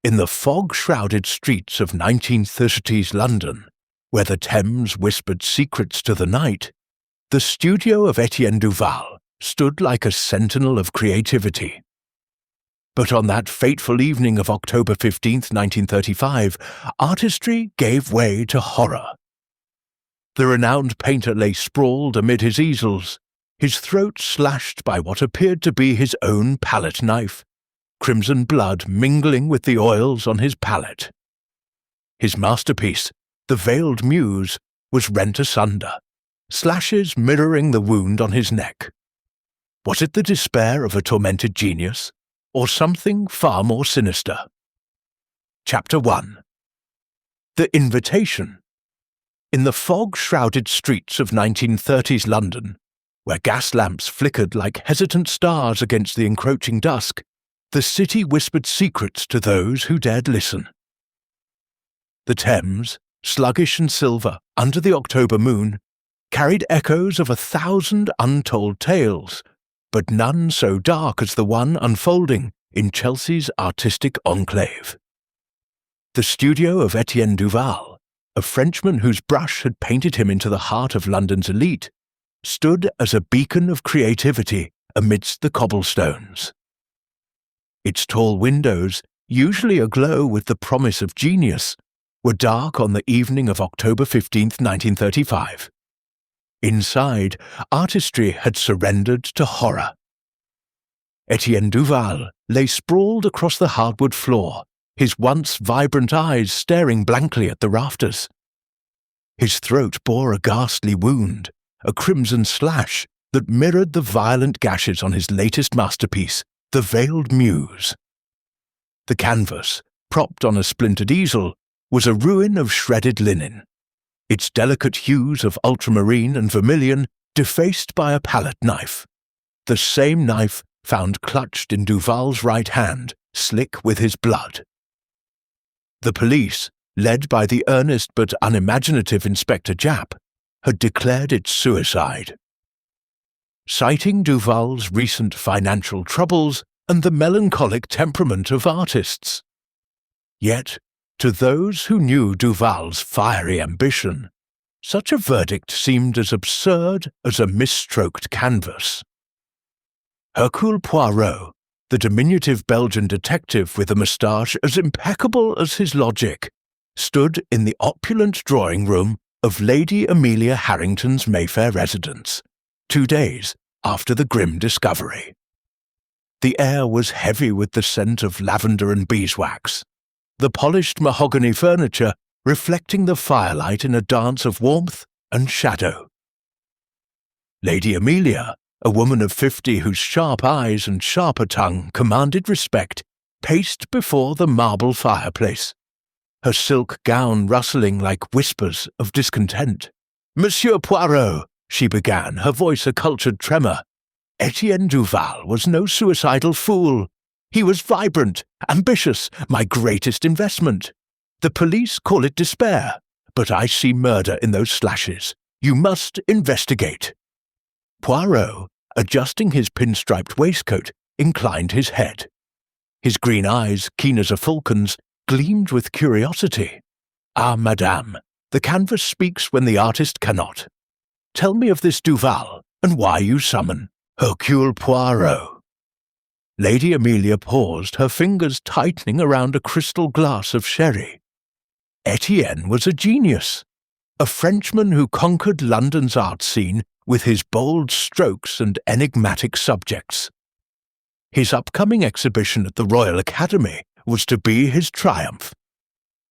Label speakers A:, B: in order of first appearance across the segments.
A: In the fog-shrouded streets of 1930s London, where the Thames whispered secrets to the night, the studio of Etienne Duval stood like a sentinel of creativity. But on that fateful evening of October 15th, 1935, artistry gave way to horror. The renowned painter lay sprawled amid his easels, his throat slashed by what appeared to be his own palette knife, crimson blood mingling with the oils on his palette. His masterpiece, The Veiled Muse, was rent asunder, slashes mirroring the wound on his neck. Was it the despair of a tormented genius, or something far more sinister? Chapter 1. The Invitation. In the fog-shrouded streets of 1930s London, where gas lamps flickered like hesitant stars against the encroaching dusk, the city whispered secrets to those who dared listen. The Thames, sluggish and silver under the October moon, carried echoes of 1,000 untold tales, but none so dark as the one unfolding in Chelsea's artistic enclave. The studio of Etienne Duval, a Frenchman whose brush had painted him into the heart of London's elite, stood as a beacon of creativity amidst the cobblestones. Its tall windows, usually aglow with the promise of genius, were dark on the evening of October 15th, 1935. Inside, artistry had surrendered to horror. Etienne Duval lay sprawled across the hardwood floor, his once vibrant eyes staring blankly at the rafters. His throat bore a ghastly wound, a crimson slash that mirrored the violent gashes on his latest masterpiece, The Veiled Muse. The canvas, propped on a splintered easel, was a ruin of shredded linen, its delicate hues of ultramarine and vermilion defaced by a palette knife, the same knife found clutched in Duval's right hand, slick with his blood. The police, led by the earnest but unimaginative Inspector Japp, had declared it suicide. Citing Duval's recent financial troubles and the melancholic temperament of artists. Yet, to those who knew Duval's fiery ambition, such a verdict seemed as absurd as a misstroked canvas. Hercule Poirot, the diminutive Belgian detective with a moustache as impeccable as his logic, stood in the opulent drawing-room of Lady Amelia Harrington's Mayfair residence, 2 days after the grim discovery. The air was heavy with the scent of lavender and beeswax, the polished mahogany furniture reflecting the firelight in a dance of warmth and shadow. Lady Amelia, a woman of 50 whose sharp eyes and sharper tongue commanded respect, paced before the marble fireplace, her silk gown rustling like whispers of discontent. "Monsieur Poirot," she began, her voice a cultured tremor, "Etienne Duval was no suicidal fool. He was vibrant, ambitious, my greatest investment. The police call it despair, but I see murder in those slashes. You must investigate." Poirot, adjusting his pinstriped waistcoat, inclined his head. His green eyes, keen as a falcon's, gleamed with curiosity. "Ah, madame, the canvas speaks when the artist cannot. Tell me of this Duval, and why you summon Hercule Poirot." Lady Amelia paused, her fingers tightening around a crystal glass of sherry. Etienne was a genius, a Frenchman who conquered London's art scene with his bold strokes and enigmatic subjects. His upcoming exhibition at the Royal Academy was to be his triumph.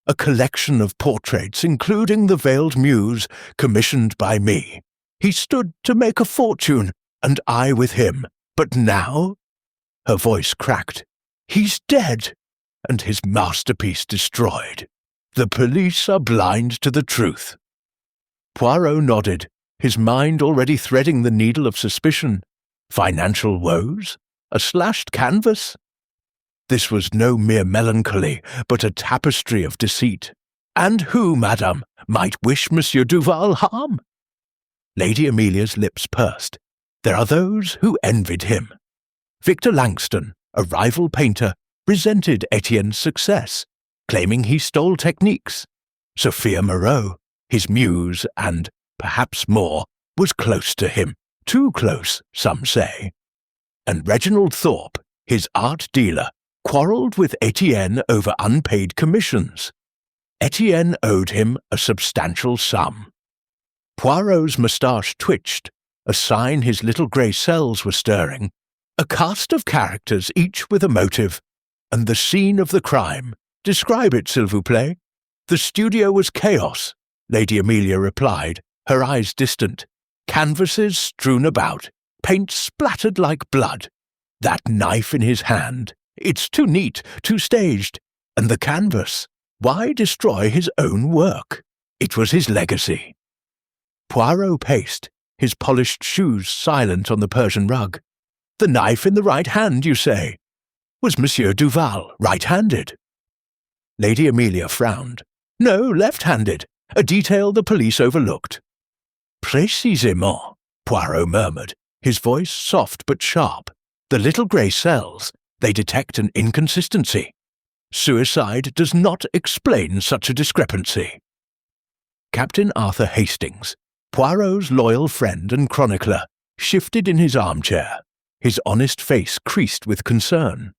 A: A collection of portraits, including The Veiled Muse, commissioned by me. He stood to make a fortune, and I with him. But now? Her voice cracked. He's dead, and his masterpiece destroyed. The police are blind to the truth. Poirot nodded, his mind already threading the needle of suspicion. Financial woes? A slashed canvas? This was no mere melancholy, but a tapestry of deceit. And who, madame, might wish Monsieur Duval harm? Lady Amelia's lips pursed. There are those who envied him. Victor Langston, a rival painter, resented Etienne's success, claiming he stole techniques. Sophia Moreau, his muse and, perhaps more, was close to him, too close, some say. And Reginald Thorpe, his art dealer, quarrelled with Etienne over unpaid commissions. Etienne owed him a substantial sum. Poirot's moustache twitched, a sign his little grey cells were stirring, a cast of characters each with a motive, and the scene of the crime. Describe it, s'il vous plaît. The studio was chaos, Lady Amelia replied, her eyes distant. Canvases strewn about, paint splattered like blood. That knife in his hand, it's too neat, too staged. And the canvas, why destroy his own work? It was his legacy. Poirot paced, his polished shoes silent on the Persian rug. The knife in the right hand, you say? Was Monsieur Duval right-handed? Lady Amelia frowned. No, left-handed, a detail the police overlooked. Précisément, Poirot murmured, his voice soft but sharp. The little grey cells, they detect an inconsistency. Suicide does not explain such a discrepancy. Captain Arthur Hastings, Poirot's loyal friend and chronicler, shifted in his armchair, his honest face creased with concern.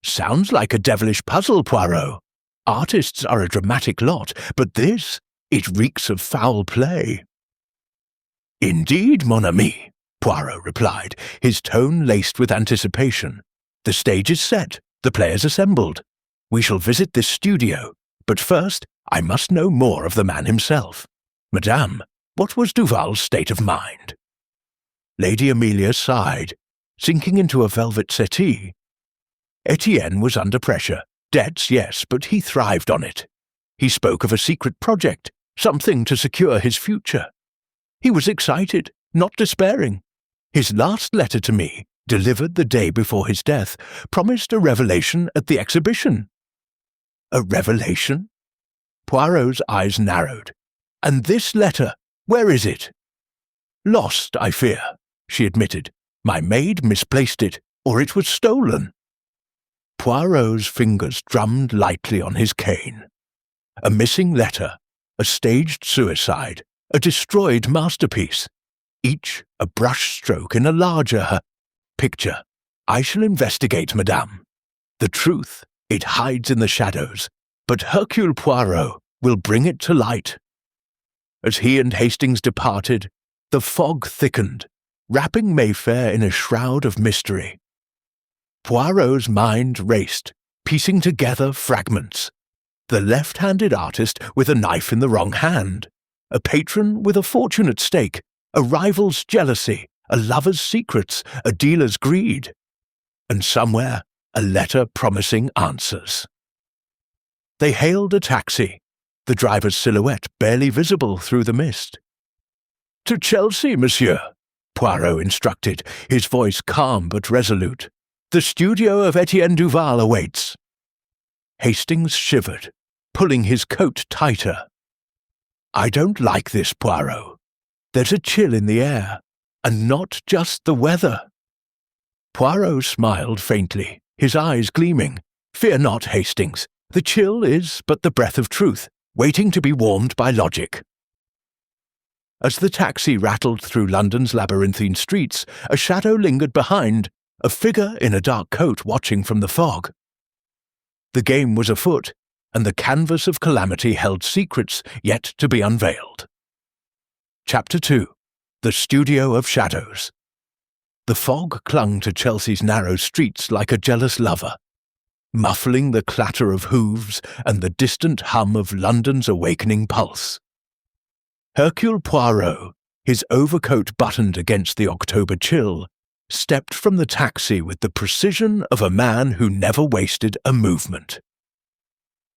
A: Sounds like a devilish puzzle, Poirot. Artists are a dramatic lot, but this, it reeks of foul play. Indeed, mon ami, Poirot replied, his tone laced with anticipation. The stage is set, the players assembled. We shall visit this studio, but first I must know more of the man himself. Madame, what was Duval's state of mind? Lady Amelia sighed, sinking into a velvet settee. Etienne was under pressure. Debts, yes, but he thrived on it. He spoke of a secret project, something to secure his future. He was excited, not despairing. His last letter to me, delivered the day before his death, promised a revelation at the exhibition. A revelation? Poirot's eyes narrowed. And this letter, where is it? Lost, I fear, she admitted. My maid misplaced it, or it was stolen. Poirot's fingers drummed lightly on his cane. A missing letter, a staged suicide, a destroyed masterpiece, each a brushstroke in a larger picture. I shall investigate, madame. The truth, it hides in the shadows, but Hercule Poirot will bring it to light. As he and Hastings departed, the fog thickened, wrapping Mayfair in a shroud of mystery. Poirot's mind raced, piecing together fragments. The left-handed artist with a knife in the wrong hand, a patron with a fortune at stake, a rival's jealousy, a lover's secrets, a dealer's greed, and somewhere a letter promising answers. They hailed a taxi, the driver's silhouette barely visible through the mist. "To Chelsea, monsieur," Poirot instructed, his voice calm but resolute. "The studio of Etienne Duval awaits." Hastings shivered, pulling his coat tighter. "I don't like this, Poirot. There's a chill in the air, and not just the weather." Poirot smiled faintly, his eyes gleaming. "Fear not, Hastings. The chill is but the breath of truth, waiting to be warmed by logic." As the taxi rattled through London's labyrinthine streets, a shadow lingered behind, a figure in a dark coat watching from the fog. The game was afoot, and the canvas of calamity held secrets yet to be unveiled. Chapter 2. The Studio of Shadows. The fog clung to Chelsea's narrow streets like a jealous lover, muffling the clatter of hooves and the distant hum of London's awakening pulse. Hercule Poirot, his overcoat buttoned against the October chill, stepped from the taxi with the precision of a man who never wasted a movement.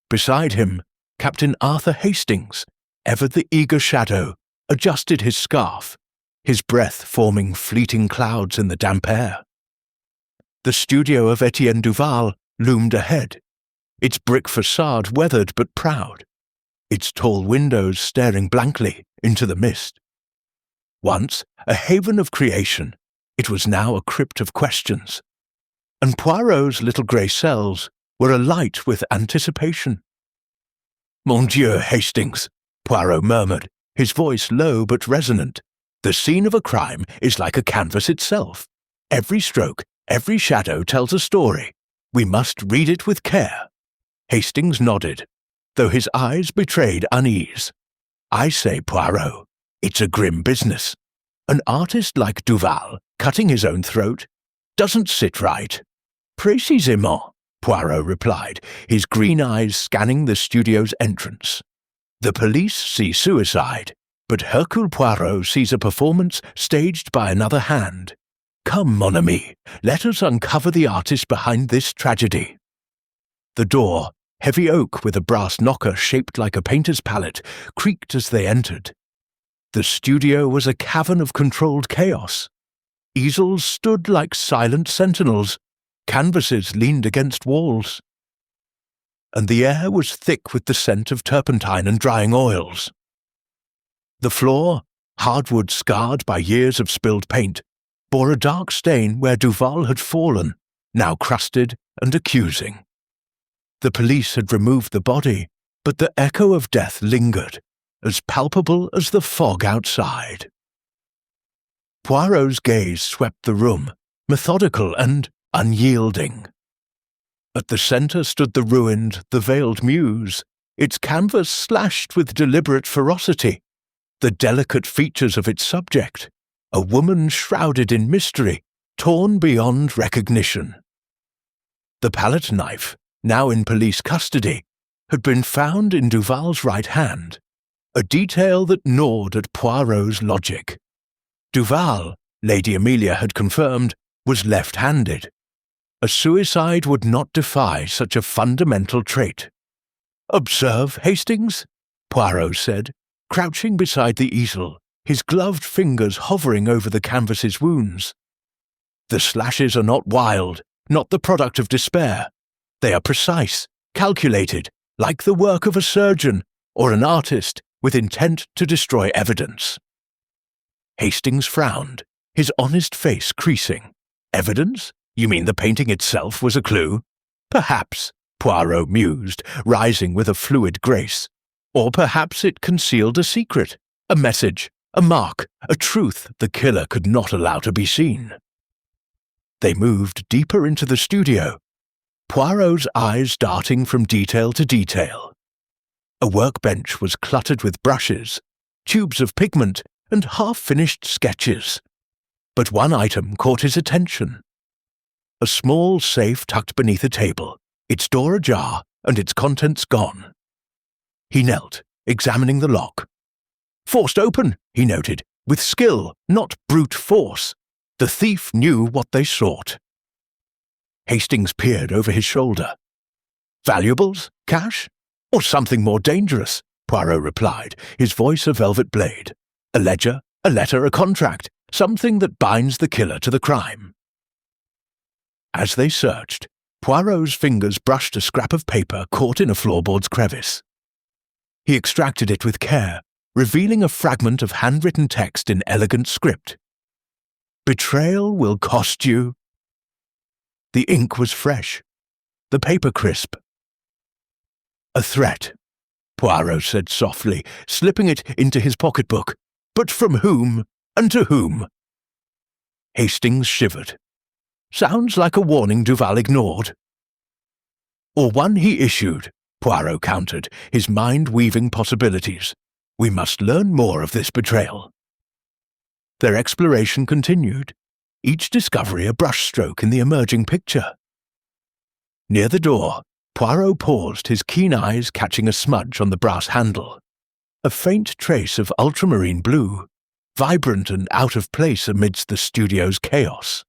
A: Beside him, Captain Arthur Hastings, ever the eager shadow, adjusted his scarf, his breath forming fleeting clouds in the damp air. The studio of Etienne Duval loomed ahead, its brick facade weathered but proud, its tall windows staring blankly into the mist. Once a haven of creation, it was now a crypt of questions. and Poirot's little grey cells were alight with anticipation. "Mon Dieu, Hastings," Poirot murmured, his voice low but resonant. "The scene of a crime is like a canvas itself. Every stroke, every shadow tells a story. We must read it with care." Hastings nodded, though his eyes betrayed unease. "I say, Poirot, it's a grim business. An artist like Duval, cutting his own throat, doesn't sit right." "Précisément," Poirot replied, his green eyes scanning the studio's entrance. "The police see suicide, but Hercule Poirot sees a performance staged by another hand. Come, mon ami, let us uncover the artist behind this tragedy." The door, heavy oak with a brass knocker shaped like a painter's palette, creaked as they entered. The studio was a cavern of controlled chaos. Easels stood like silent sentinels. Canvases leaned against walls. And the air was thick with the scent of turpentine and drying oils. The floor, hardwood scarred by years of spilled paint, bore a dark stain where Duval had fallen, now crusted and accusing. The police had removed the body, but the echo of death lingered, as palpable as the fog outside. Poirot's gaze swept the room, methodical and unyielding. At the centre stood the ruined, the veiled muse, its canvas slashed with deliberate ferocity, the delicate features of its subject, a woman shrouded in mystery, torn beyond recognition. The palette knife, now in police custody, had been found in Duval's right hand, a detail that gnawed at Poirot's logic. Duval, Lady Amelia had confirmed, was left-handed. A suicide would not defy such a fundamental trait. "Observe, Hastings," Poirot said, crouching beside the easel, his gloved fingers hovering over the canvas's wounds. "The slashes are not wild, not the product of despair. They are precise, calculated, like the work of a surgeon or an artist with intent to destroy evidence." Hastings frowned, his honest face creasing. "Evidence? You mean the painting itself was a clue?" "Perhaps," Poirot mused, rising with a fluid grace. "Or perhaps it concealed a secret, a message, a mark, a truth the killer could not allow to be seen." They moved deeper into the studio, Poirot's eyes darting from detail to detail. A workbench was cluttered with brushes, tubes of pigment, and half-finished sketches. But one item caught his attention. A small safe tucked beneath a table, its door ajar and its contents gone. He knelt, examining the lock. "Forced open," he noted, "with skill, not brute force. The thief knew what they sought." Hastings peered over his shoulder. "Valuables? Cash? Or something more dangerous?" Poirot replied, his voice a velvet blade. "A ledger, a letter, a contract, something that binds the killer to the crime." As they searched, Poirot's fingers brushed a scrap of paper caught in a floorboard's crevice. He extracted it with care, revealing a fragment of handwritten text in elegant script. "Betrayal will cost you." The ink was fresh, the paper crisp. "A threat," Poirot said softly, slipping it into his pocketbook. "But from whom, and to whom?" Hastings shivered. "Sounds like a warning Duval ignored." "Or one he issued," Poirot countered, his mind weaving possibilities. "We must learn more of this betrayal." Their exploration continued, each discovery a brushstroke in the emerging picture. Near the door, Poirot paused, his keen eyes catching a smudge on the brass handle. A faint trace of ultramarine blue, vibrant and out of place amidst the studio's chaos.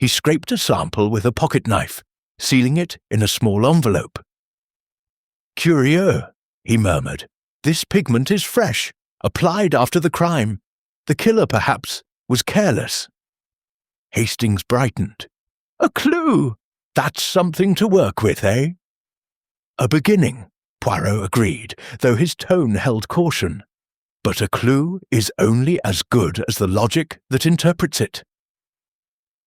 A: He scraped a sample with a pocket knife, sealing it in a small envelope. "Curieux," he murmured. "This pigment is fresh, applied after the crime. The killer, perhaps, was careless." Hastings brightened. "A clue! That's something to work with, eh?" "A beginning," Poirot agreed, though his tone held caution. "But a clue is only as good as the logic that interprets it."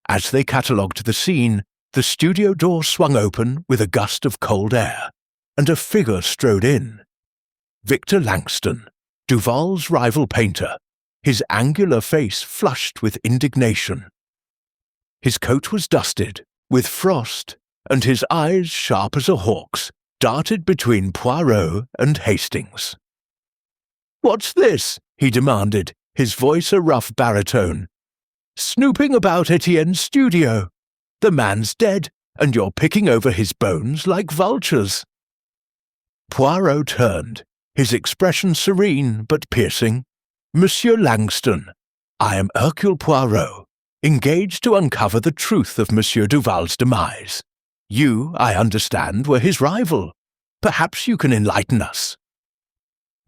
A: As they catalogued the scene, The studio door swung open with a gust of cold air, and a figure strode in. Victor Langston, Duval's rival painter, his angular face flushed with indignation. His coat was dusted, with frost, and his eyes, sharp as a hawk's, darted between Poirot and Hastings. "What's this?" he demanded, his voice a rough baritone. "Snooping about Etienne's studio. The man's dead, and you're picking over his bones like vultures." Poirot turned, his expression serene but piercing. "Monsieur Langston, I am Hercule Poirot, engaged to uncover the truth of Monsieur Duval's demise. You, I understand, were his rival. Perhaps you can enlighten us."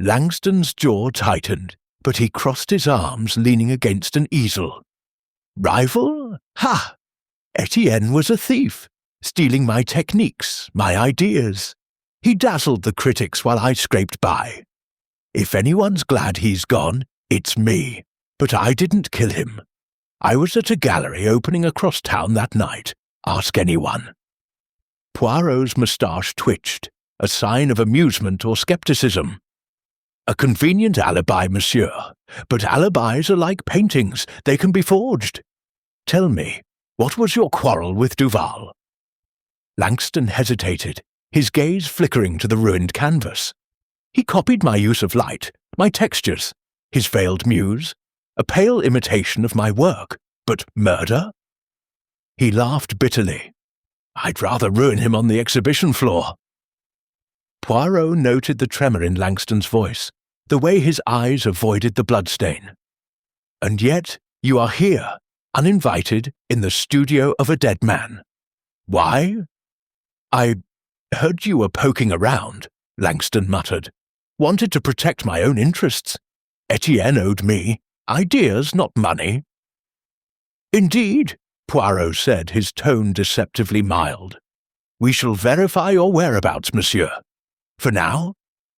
A: Langston's jaw tightened, but he crossed his arms, leaning against an easel. "Rival? Ha! Etienne was a thief, stealing my techniques, my ideas. He dazzled the critics while I scraped by. If anyone's glad he's gone, it's me, but I didn't kill him. I was at a gallery opening across town that night. Ask anyone." Poirot's moustache twitched, a sign of amusement or skepticism. "A convenient alibi, monsieur, but alibis are like paintings, they can be forged. Tell me, what was your quarrel with Duval?" Langston hesitated, his gaze flickering to the ruined canvas. "He copied my use of light, my textures, his veiled muse, a pale imitation of my work, but murder?" He laughed bitterly. "I'd rather ruin him on the exhibition floor." Poirot noted the tremor in Langston's voice, the way his eyes avoided the bloodstain. "And yet you are here, uninvited, in the studio of a dead man. Why?" "I heard you were poking around," Langston muttered. "Wanted to protect my own interests. Etienne owed me ideas, not money." "Indeed," Poirot said, his tone deceptively mild. "We shall verify your whereabouts, monsieur. For now,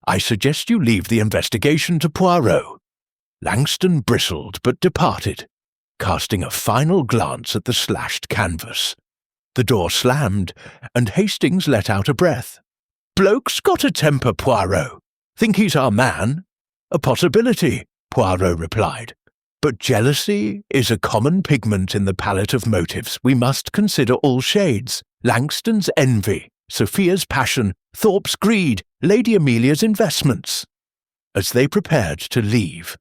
A: I suggest you leave the investigation to Poirot." Langston bristled but departed, casting a final glance at the slashed canvas. The door slammed, and Hastings let out a breath. "Bloke's got a temper, Poirot. Think he's our man?" "A possibility," Poirot replied. "But jealousy is a common pigment in the palette of motives. We must consider all shades. Langston's envy, Sophia's passion, Thorpe's greed, Lady Amelia's investments." As they prepared to leave,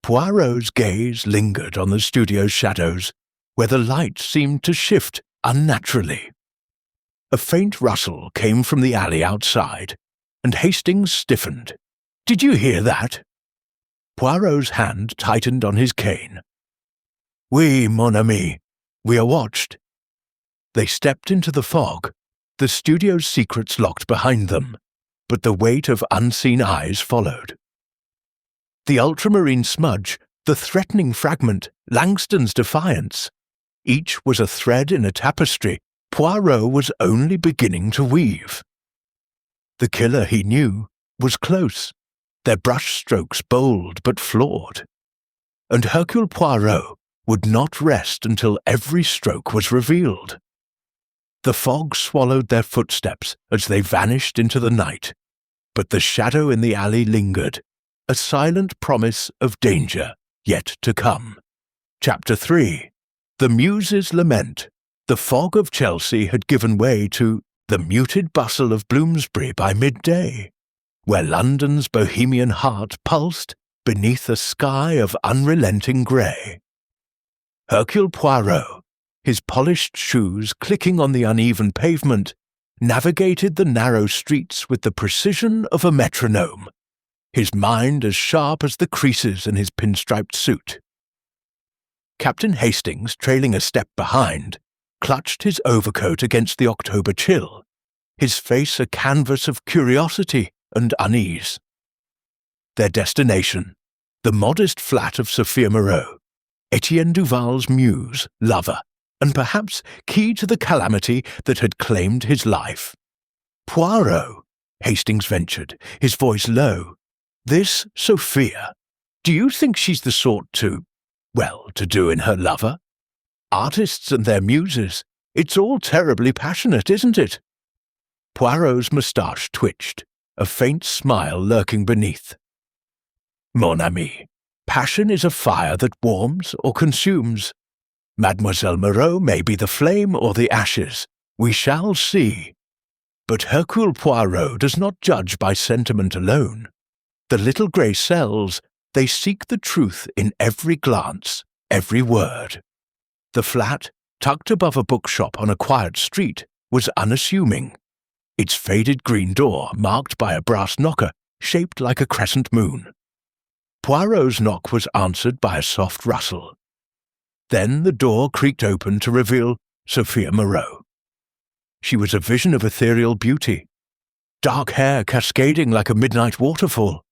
A: Poirot's gaze lingered on the studio's shadows, where the light seemed to shift unnaturally. A faint rustle came from the alley outside, and Hastings stiffened. "Did you hear that?" Poirot's hand tightened on his cane. "Oui, mon ami, we are watched." They stepped into the fog, the studio's secrets locked behind them, but the weight of unseen eyes followed. The ultramarine smudge, the threatening fragment, Langston's defiance. Each was a thread in a tapestry Poirot was only beginning to weave. The killer, he knew, was close, their brushstrokes bold but flawed. And Hercule Poirot would not rest until every stroke was revealed. The fog swallowed their footsteps as they vanished into the night, but the shadow in the alley lingered, a silent promise of danger yet to come. Chapter 3. The Muses' Lament. The fog of Chelsea had given way to the muted bustle of Bloomsbury by midday, where London's bohemian heart pulsed beneath a sky of unrelenting grey. Hercule Poirot, his polished shoes clicking on the uneven pavement, navigated the narrow streets with the precision of a metronome, his mind as sharp as the creases in his pinstriped suit. Captain Hastings, trailing a step behind, clutched his overcoat against the October chill, his face a canvas of curiosity and unease. Their destination, the modest flat of Sophia Moreau, Etienne Duval's muse, lover, and perhaps key to the calamity that had claimed his life. "Poirot," Hastings ventured, his voice low. "This Sophia, do you think she's the sort to do in her lover? Artists and their muses, It's all terribly passionate, isn't it?" Poirot's moustache twitched, a faint smile lurking beneath. "Mon ami, passion is a fire that warms or consumes. Mademoiselle Moreau may be the flame or the ashes. We shall see. But Hercule Poirot does not judge by sentiment alone. The little grey cells, they seek the truth in every glance, every word." The flat, tucked above a bookshop on a quiet street, was unassuming. Its faded green door marked by a brass knocker shaped like a crescent moon. Poirot's knock was answered by a soft rustle. Then the door creaked open to reveal Sophia Moreau. She was a vision of ethereal beauty, dark hair cascading like a midnight waterfall,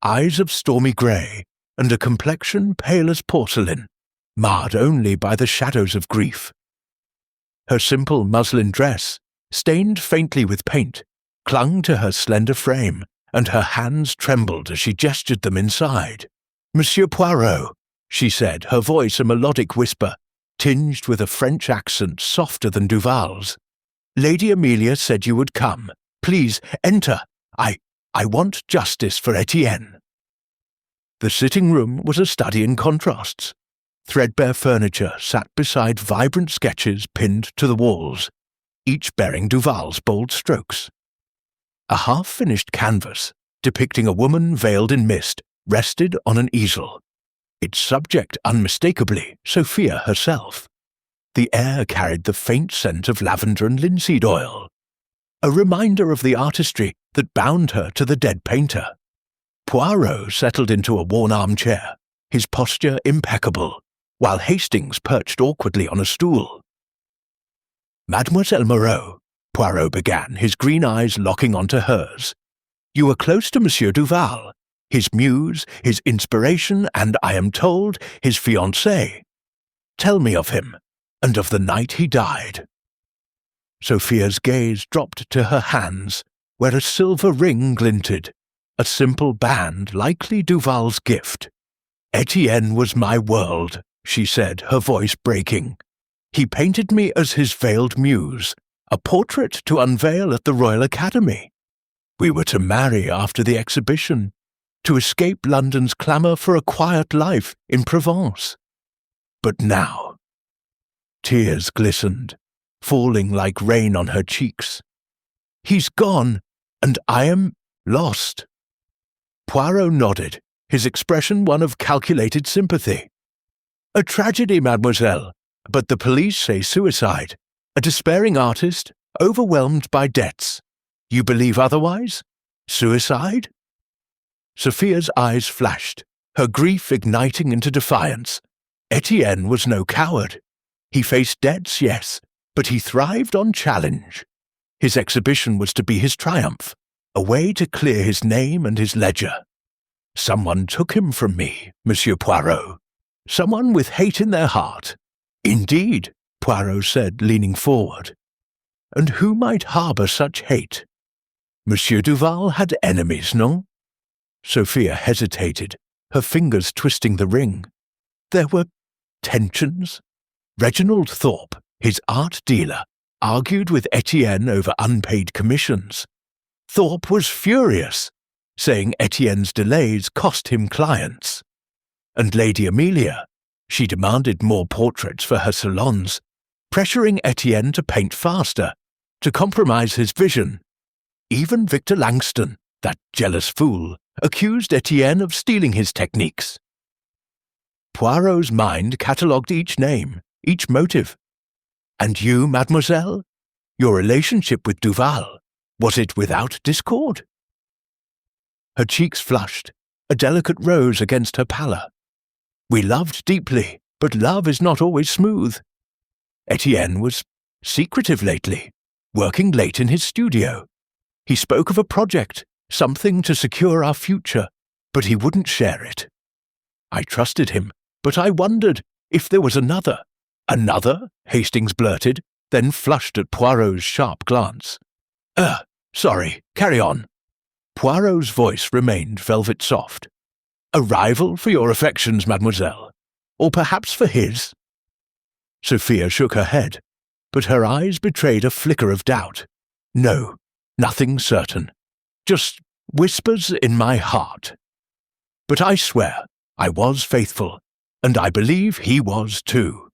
A: eyes of stormy grey, and a complexion pale as porcelain, marred only by the shadows of grief. Her simple muslin dress, stained faintly with paint, clung to her slender frame, and her hands trembled as she gestured them inside. "Monsieur Poirot," she said, her voice a melodic whisper, tinged with a French accent softer than Duval's. "Lady Amelia said you would come. Please, enter. I want justice for Etienne." The sitting room was a study in contrasts. Threadbare furniture sat beside vibrant sketches pinned to the walls, each bearing Duval's bold strokes. A half-finished canvas, depicting a woman veiled in mist, rested on an easel. Its subject unmistakably Sophia herself. The air carried the faint scent of lavender and linseed oil, a reminder of the artistry that bound her to the dead painter. Poirot settled into a worn armchair, his posture impeccable, while Hastings perched awkwardly on a stool. "Mademoiselle Moreau," Poirot began, his green eyes locking onto hers, "you were close to Monsieur Duval, his muse, his inspiration, and, I am told, his fiancé. Tell me of him, and of the night he died." Sophia's gaze dropped to her hands, where a silver ring glinted, a simple band likely Duval's gift. "Etienne was my world," she said, her voice breaking. "He painted me as his veiled muse, a portrait to unveil at the Royal Academy. We were to marry after the exhibition, to escape London's clamour for a quiet life in Provence. But now—" Tears glistened, falling like rain on her cheeks. "He's gone, and I am lost." Poirot nodded, his expression one of calculated sympathy. "A tragedy, mademoiselle, but the police say suicide. A despairing artist, overwhelmed by debts. You believe otherwise? Suicide?" Sophia's eyes flashed, her grief igniting into defiance. Etienne was no coward. He faced debts, yes, but he thrived on challenge. His exhibition was to be his triumph, a way to clear his name and his ledger. "Someone took him from me, Monsieur Poirot. Someone with hate in their heart." "Indeed," Poirot said, leaning forward. "And who might harbour such hate? Monsieur Duval had enemies, no?" Sophia hesitated, her fingers twisting the ring. "There were tensions. Reginald Thorpe, his art dealer, argued with Etienne over unpaid commissions. Thorpe was furious, saying Etienne's delays cost him clients. And Lady Amelia, she demanded more portraits for her salons, pressuring Etienne to paint faster, to compromise his vision. Even Victor Langston, that jealous fool, accused Etienne of stealing his techniques." Poirot's mind catalogued each name, each motive. "And you, mademoiselle? Your relationship with Duval, was it without discord?" Her cheeks flushed, a delicate rose against her pallor. "We loved deeply, but love is not always smooth. Etienne was secretive lately, working late in his studio. He spoke of a project, something to secure our future, but he wouldn't share it. I trusted him, but I wondered if there was another." "Another?" Hastings blurted, then flushed at Poirot's sharp glance. Sorry, carry on." Poirot's voice remained velvet soft. "A rival for your affections, mademoiselle? Or perhaps for his?" Sophia shook her head. but her eyes betrayed a flicker of doubt. No, nothing certain. Just whispers in my heart. But I swear, I was faithful, and I believe he was too.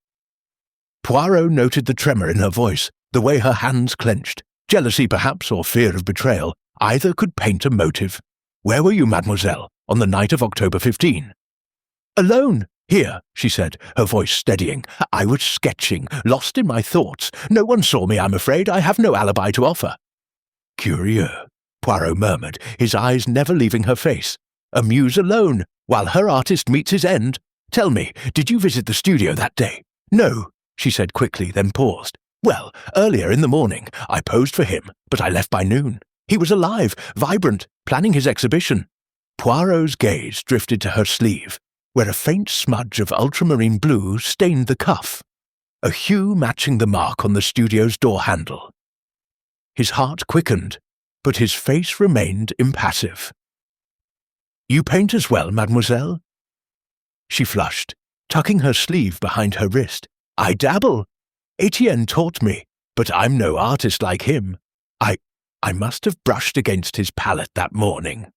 A: Poirot noted the tremor in her voice, the way her hands clenched. Jealousy, perhaps, or fear of betrayal. Either could paint a motive. Where were you, mademoiselle, on the night of October 15? Alone. Here, she said, her voice steadying. I was sketching, lost in my thoughts. No one saw me, I'm afraid. I have no alibi to offer. Curieux, Poirot murmured, his eyes never leaving her face. A muse alone, while her artist meets his end. Tell me, did you visit the studio that day? No, she said quickly, then paused. Well, earlier in the morning, I posed for him, but I left by noon. He was alive, vibrant, planning his exhibition. Poirot's gaze drifted to her sleeve, where a faint smudge of ultramarine blue stained the cuff, a hue matching the mark on the studio's door handle. His heart quickened, but his face remained impassive. You paint as well, mademoiselle? She flushed, tucking her sleeve behind her wrist. I dabble. Etienne taught me, but I'm no artist like him. I must have brushed against his palette that morning.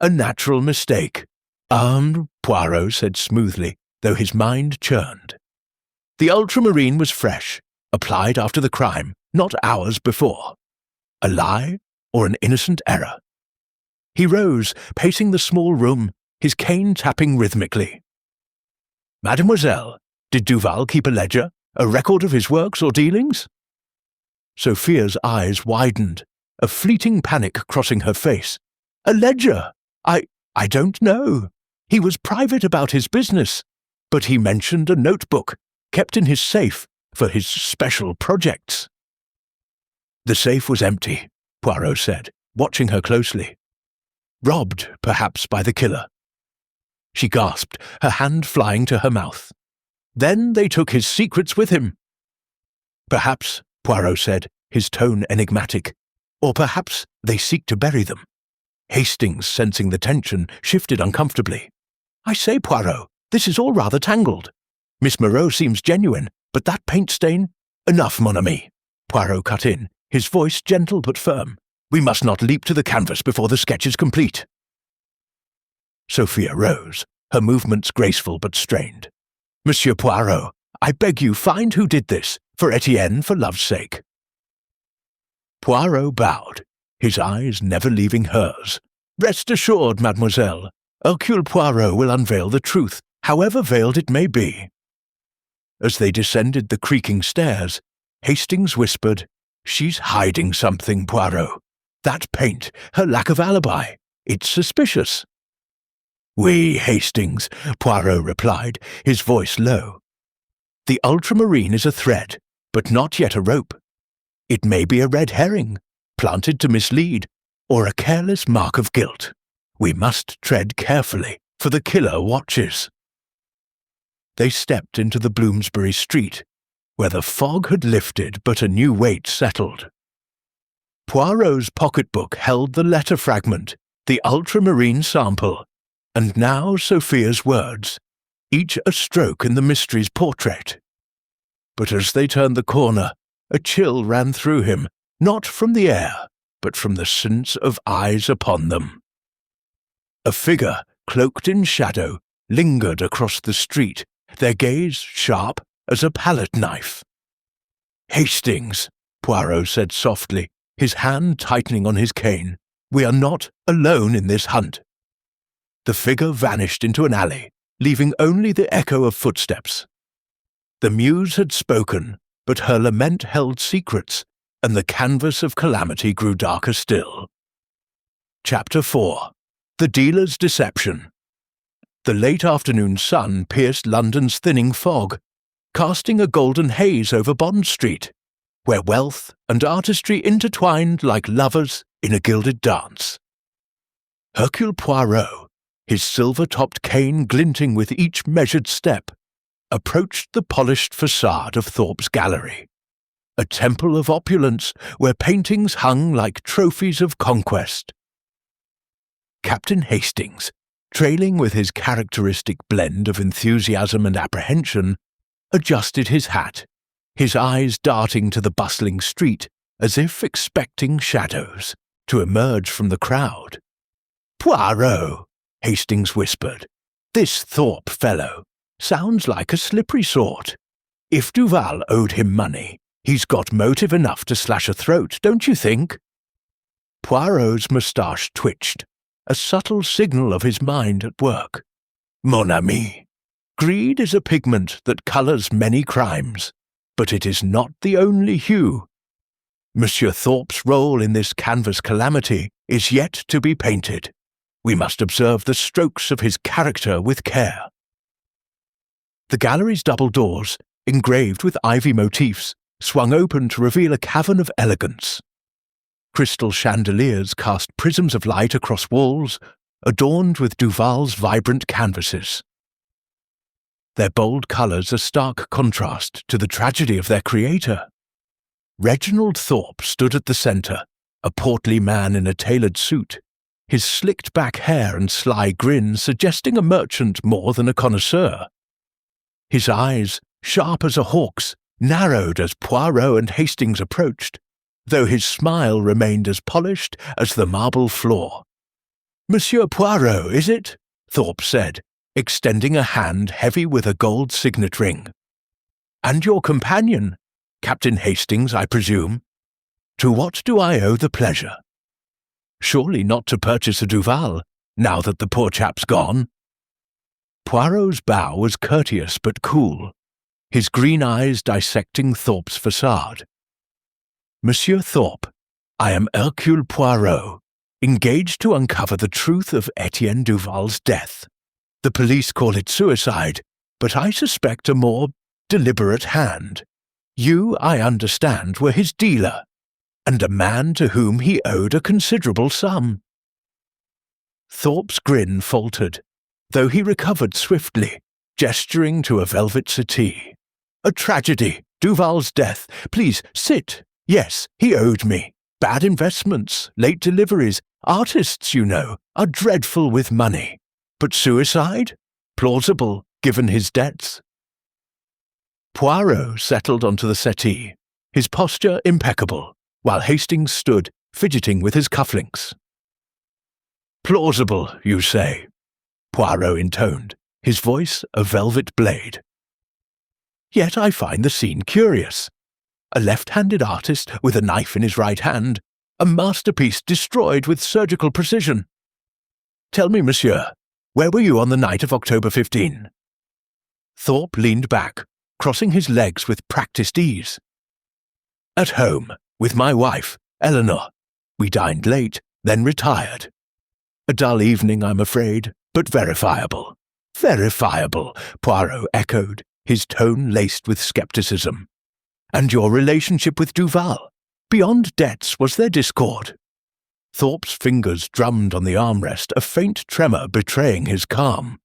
A: A natural mistake. Poirot said smoothly, though his mind churned. The ultramarine was fresh, applied after the crime, not hours before. A lie or an innocent error? He rose, pacing the small room, his cane tapping rhythmically. Mademoiselle, did Duval keep a ledger, a record of his works or dealings? Sophia's eyes widened, a fleeting panic crossing her face. A ledger? I don't know. He was private about his business, but he mentioned a notebook kept in his safe for his special projects. The safe was empty, Poirot said, watching her closely. Robbed, perhaps, by the killer. She gasped, her hand flying to her mouth. Then they took his secrets with him. Perhaps, Poirot said, his tone enigmatic, or perhaps they seek to bury them. Hastings, sensing the tension, shifted uncomfortably. I say, Poirot, this is all rather tangled. Miss Moreau seems genuine, but that paint stain— Enough, mon ami, Poirot cut in, his voice gentle but firm. We must not leap to the canvas before the sketch is complete. Sophia rose, her movements graceful but strained. Monsieur Poirot, I beg you find who did this, for Etienne, for love's sake. Poirot bowed, his eyes never leaving hers. Rest assured, mademoiselle, Hercule Poirot will unveil the truth, however veiled it may be. As they descended the creaking stairs, Hastings whispered, She's hiding something, Poirot. That paint, her lack of alibi, it's suspicious. Oui, Hastings, Poirot replied, his voice low. The ultramarine is a thread, but not yet a rope. It may be a red herring, planted to mislead, or a careless mark of guilt. We must tread carefully, for the killer watches. They stepped into the Bloomsbury Street, where the fog had lifted but a new weight settled. Poirot's pocketbook held the letter fragment, the ultramarine sample, and now Sophia's words, each a stroke in the mystery's portrait. But as they turned the corner, a chill ran through him, not from the air, but from the sense of eyes upon them. A figure, cloaked in shadow, lingered across the street, their gaze sharp as a palette knife. Hastings, Poirot said softly, his hand tightening on his cane, we are not alone in this hunt. The figure vanished into an alley, leaving only the echo of footsteps. The muse had spoken, but her lament held secrets, and the canvas of calamity grew darker still. Chapter 4. The Dealer's Deception. The late afternoon sun pierced London's thinning fog, casting a golden haze over Bond Street, where wealth and artistry intertwined like lovers in a gilded dance. Hercule Poirot, his silver-topped cane glinting with each measured step, approached the polished facade of Thorpe's Gallery, a temple of opulence where paintings hung like trophies of conquest. Captain Hastings, trailing with his characteristic blend of enthusiasm and apprehension, adjusted his hat, his eyes darting to the bustling street as if expecting shadows to emerge from the crowd. "Poirot," Hastings whispered. "This Thorpe fellow sounds like a slippery sort. If Duval owed him money, he's got motive enough to slash a throat, don't you think?" Poirot's moustache twitched, a subtle signal of his mind at work. "Mon ami, greed is a pigment that colours many crimes, but it is not the only hue. Monsieur Thorpe's role in this canvas calamity is yet to be painted. We must observe the strokes of his character with care." The gallery's double doors, engraved with ivy motifs, swung open to reveal a cavern of elegance. Crystal chandeliers cast prisms of light across walls, adorned with Duval's vibrant canvases. Their bold colours a stark contrast to the tragedy of their creator. Reginald Thorpe stood at the centre, a portly man in a tailored suit, his slicked-back hair and sly grin suggesting a merchant more than a connoisseur. His eyes, sharp as a hawk's, narrowed as Poirot and Hastings approached, though his smile remained as polished as the marble floor. "Monsieur Poirot, is it?" Thorpe said, extending a hand heavy with a gold signet ring. "And your companion, Captain Hastings, I presume? To what do I owe the pleasure? Surely not to purchase a Duval, now that the poor chap's gone." Poirot's bow was courteous but cool, his green eyes dissecting Thorpe's facade. "Monsieur Thorpe, I am Hercule Poirot, engaged to uncover the truth of Etienne Duval's death. The police call it suicide, but I suspect a more deliberate hand. You, I understand, were his dealer, and a man to whom he owed a considerable sum." Thorpe's grin faltered, though he recovered swiftly, gesturing to a velvet settee. "A tragedy, Duval's death. Please, sit. Yes, he owed me. Bad investments, late deliveries. Artists, you know, are dreadful with money. But suicide? Plausible, given his debts." Poirot settled onto the settee, his posture impeccable, while Hastings stood, fidgeting with his cufflinks. "Plausible, you say?" Poirot intoned, his voice a velvet blade. "Yet I find the scene curious. A left-handed artist with a knife in his right hand, a masterpiece destroyed with surgical precision. Tell me, monsieur, where were you on the night of October 15? Thorpe leaned back, crossing his legs with practised ease. "At home, with my wife, Eleanor. We dined late, then retired. A dull evening, I'm afraid, but verifiable." "Verifiable," Poirot echoed, his tone laced with scepticism. "And your relationship with Duval? Beyond debts, was there discord?" Thorpe's fingers drummed on the armrest, a faint tremor betraying his calm.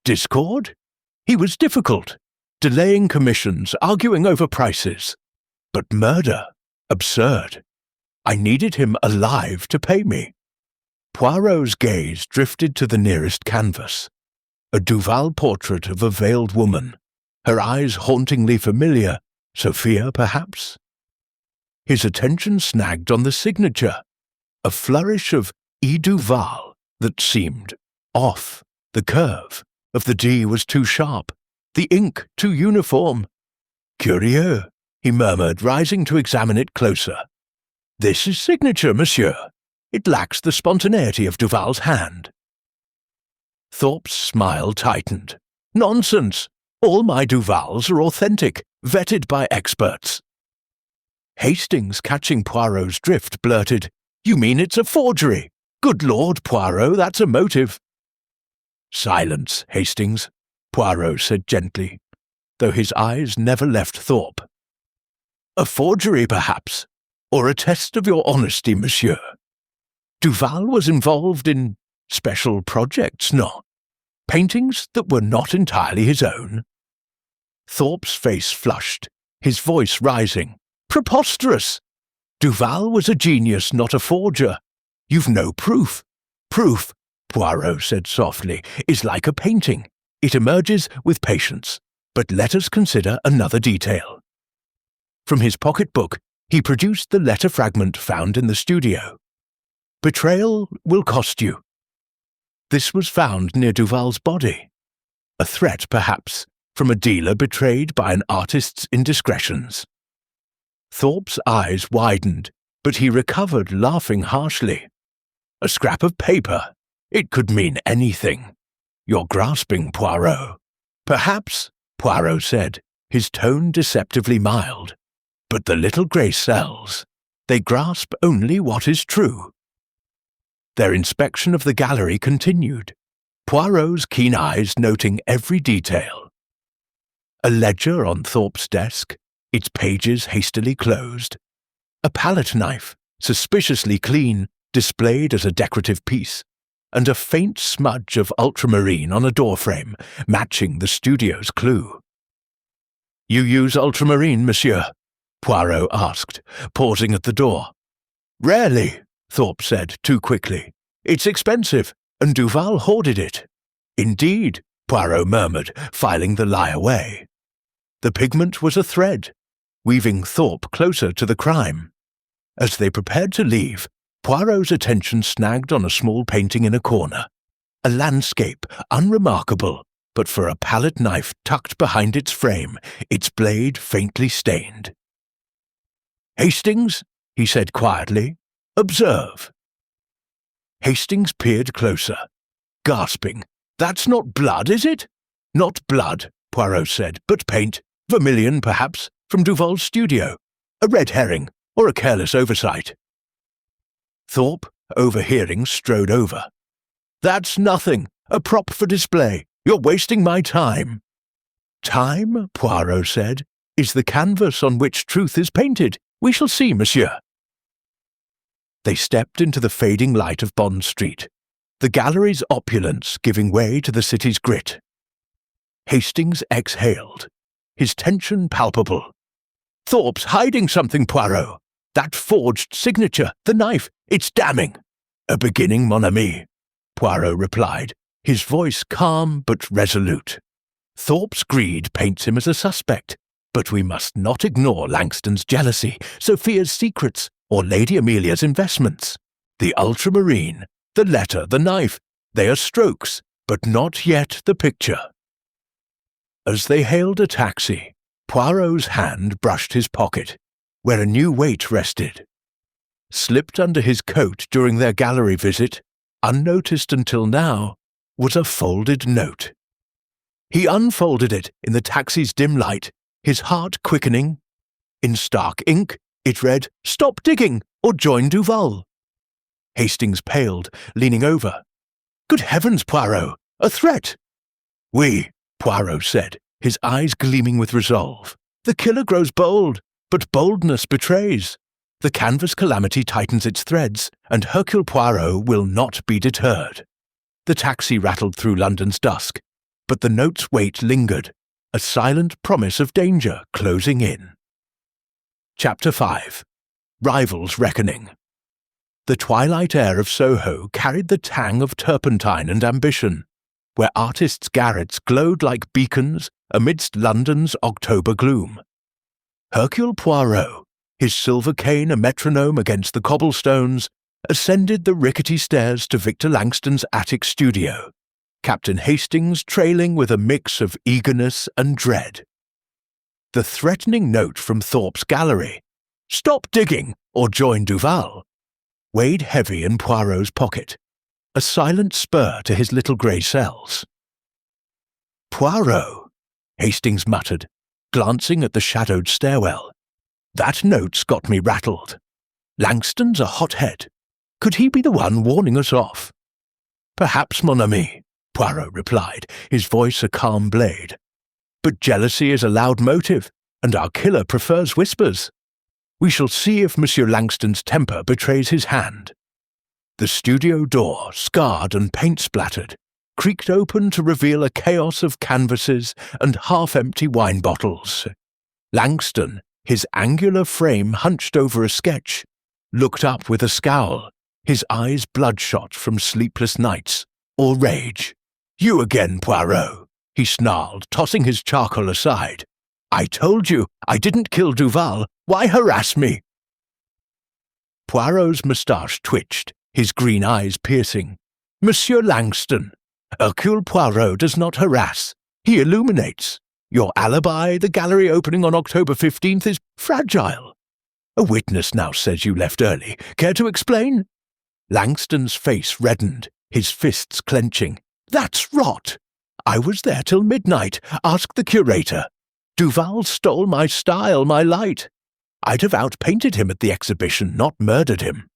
A: Discord? He was difficult, delaying commissions, arguing over prices. But murder? Absurd. I needed him alive to pay me. Poirot's gaze drifted to the nearest canvas, a Duval portrait of a veiled woman, her eyes hauntingly familiar, Sophia perhaps? His attention snagged on the signature, a flourish of E. Duval that seemed off. The curve of the D was too sharp, the ink too uniform. "Curieux," he murmured, rising to examine it closer. "This is signature, monsieur. It lacks the spontaneity of Duval's hand." Thorpe's smile tightened. "Nonsense! All my Duvals are authentic, vetted by experts." Hastings, catching Poirot's drift, blurted, "You mean it's a forgery? Good Lord, Poirot, that's a motive." "Silence, Hastings," Poirot said gently, though his eyes never left Thorpe. "A forgery, perhaps, or a test of your honesty, monsieur. Duval was involved in special projects, no? Paintings that were not entirely his own." Thorpe's face flushed, his voice rising. "Preposterous! Duval was a genius, not a forger. You've no proof. Proof," Poirot said softly, "is like a painting. It emerges with patience. But let us consider another detail. From his pocketbook, he produced the letter fragment found in the studio. "Betrayal will cost you." This was found near Duval's body. A threat, perhaps, from a dealer betrayed by an artist's indiscretions. Thorpe's eyes widened, but he recovered, laughing harshly. "A scrap of paper. It could mean anything. You're grasping, Poirot." "Perhaps," Poirot said, his tone deceptively mild. "But the little grey cells, they grasp only what is true." Their inspection of the gallery continued, Poirot's keen eyes noting every detail. A ledger on Thorpe's desk, its pages hastily closed. A palette knife, suspiciously clean, displayed as a decorative piece, and a faint smudge of ultramarine on a doorframe, matching the studio's clue. "You use ultramarine, monsieur?" Poirot asked, pausing at the door. "Rarely," Thorpe said too quickly. "It's expensive, and Duval hoarded it." "Indeed," Poirot murmured, filing the lie away. The pigment was a thread, weaving Thorpe closer to the crime. As they prepared to leave, Poirot's attention snagged on a small painting in a corner. A landscape, unremarkable, but for a palette knife tucked behind its frame, its blade faintly stained. "Hastings," he said quietly, "observe." Hastings peered closer, gasping. "That's not blood, is it?" "Not blood," Poirot said, "but paint. Vermilion, perhaps, from Duval's studio. A red herring, or a careless oversight." Thorpe, overhearing, strode over. "That's nothing. A prop for display. You're wasting my time." "Time," Poirot said, "is the canvas on which truth is painted. We shall see, monsieur." They stepped into the fading light of Bond Street, the gallery's opulence giving way to the city's grit. Hastings exhaled, his tension palpable. "Thorpe's hiding something, Poirot. That forged signature, the knife, it's damning." "A beginning, mon ami," Poirot replied, his voice calm but resolute. "Thorpe's greed paints him as a suspect, but we must not ignore Langston's jealousy, Sophia's secrets, or Lady Amelia's investments. The ultramarine, the letter, the knife, they are strokes, but not yet the picture." As they hailed a taxi, Poirot's hand brushed his pocket, where a new weight rested. Slipped under his coat during their gallery visit, unnoticed until now, was a folded note. He unfolded it in the taxi's dim light, his heart quickening. In stark ink, it read, "Stop digging, or join Duval." Hastings paled, leaning over. "Good heavens, Poirot! A threat!" "Oui," Poirot said, his eyes gleaming with resolve. "The killer grows bold, but boldness betrays. The canvas calamity tightens its threads, and Hercule Poirot will not be deterred." The taxi rattled through London's dusk, but the note's weight lingered, a silent promise of danger closing in. Chapter 5. Rivals' Reckoning. The twilight air of Soho carried the tang of turpentine and ambition, where artists' garrets glowed like beacons amidst London's October gloom. Hercule Poirot, his silver cane a metronome against the cobblestones, ascended the rickety stairs to Victor Langston's attic studio, Captain Hastings trailing with a mix of eagerness and dread. The threatening note from Thorpe's gallery, "Stop digging, or join Duval," weighed heavy in Poirot's pocket, a silent spur to his little grey cells. "Poirot," Hastings muttered, glancing at the shadowed stairwell. "That note's got me rattled. Langston's a hothead. Could he be the one warning us off?" "Perhaps, mon ami," Poirot replied, his voice a calm blade. "But jealousy is a loud motive, and our killer prefers whispers. We shall see if Monsieur Langston's temper betrays his hand." The studio door, scarred and paint-splattered, creaked open to reveal a chaos of canvases and half-empty wine bottles. Langston, his angular frame hunched over a sketch, looked up with a scowl, his eyes bloodshot from sleepless nights or rage. "You again, Poirot," he snarled, tossing his charcoal aside. "I told you I didn't kill Duval, Why harass me?" Poirot's moustache twitched, his green eyes piercing. "Monsieur Langston, Hercule Poirot does not harass. He illuminates. Your alibi, the gallery opening on October 15th, is fragile. A witness now says you left early. Care to explain?" Langston's face reddened, his fists clenching. "That's rot. I was there till midnight. Ask the curator. Duval stole my style, my light. I'd have outpainted him at the exhibition, not murdered him."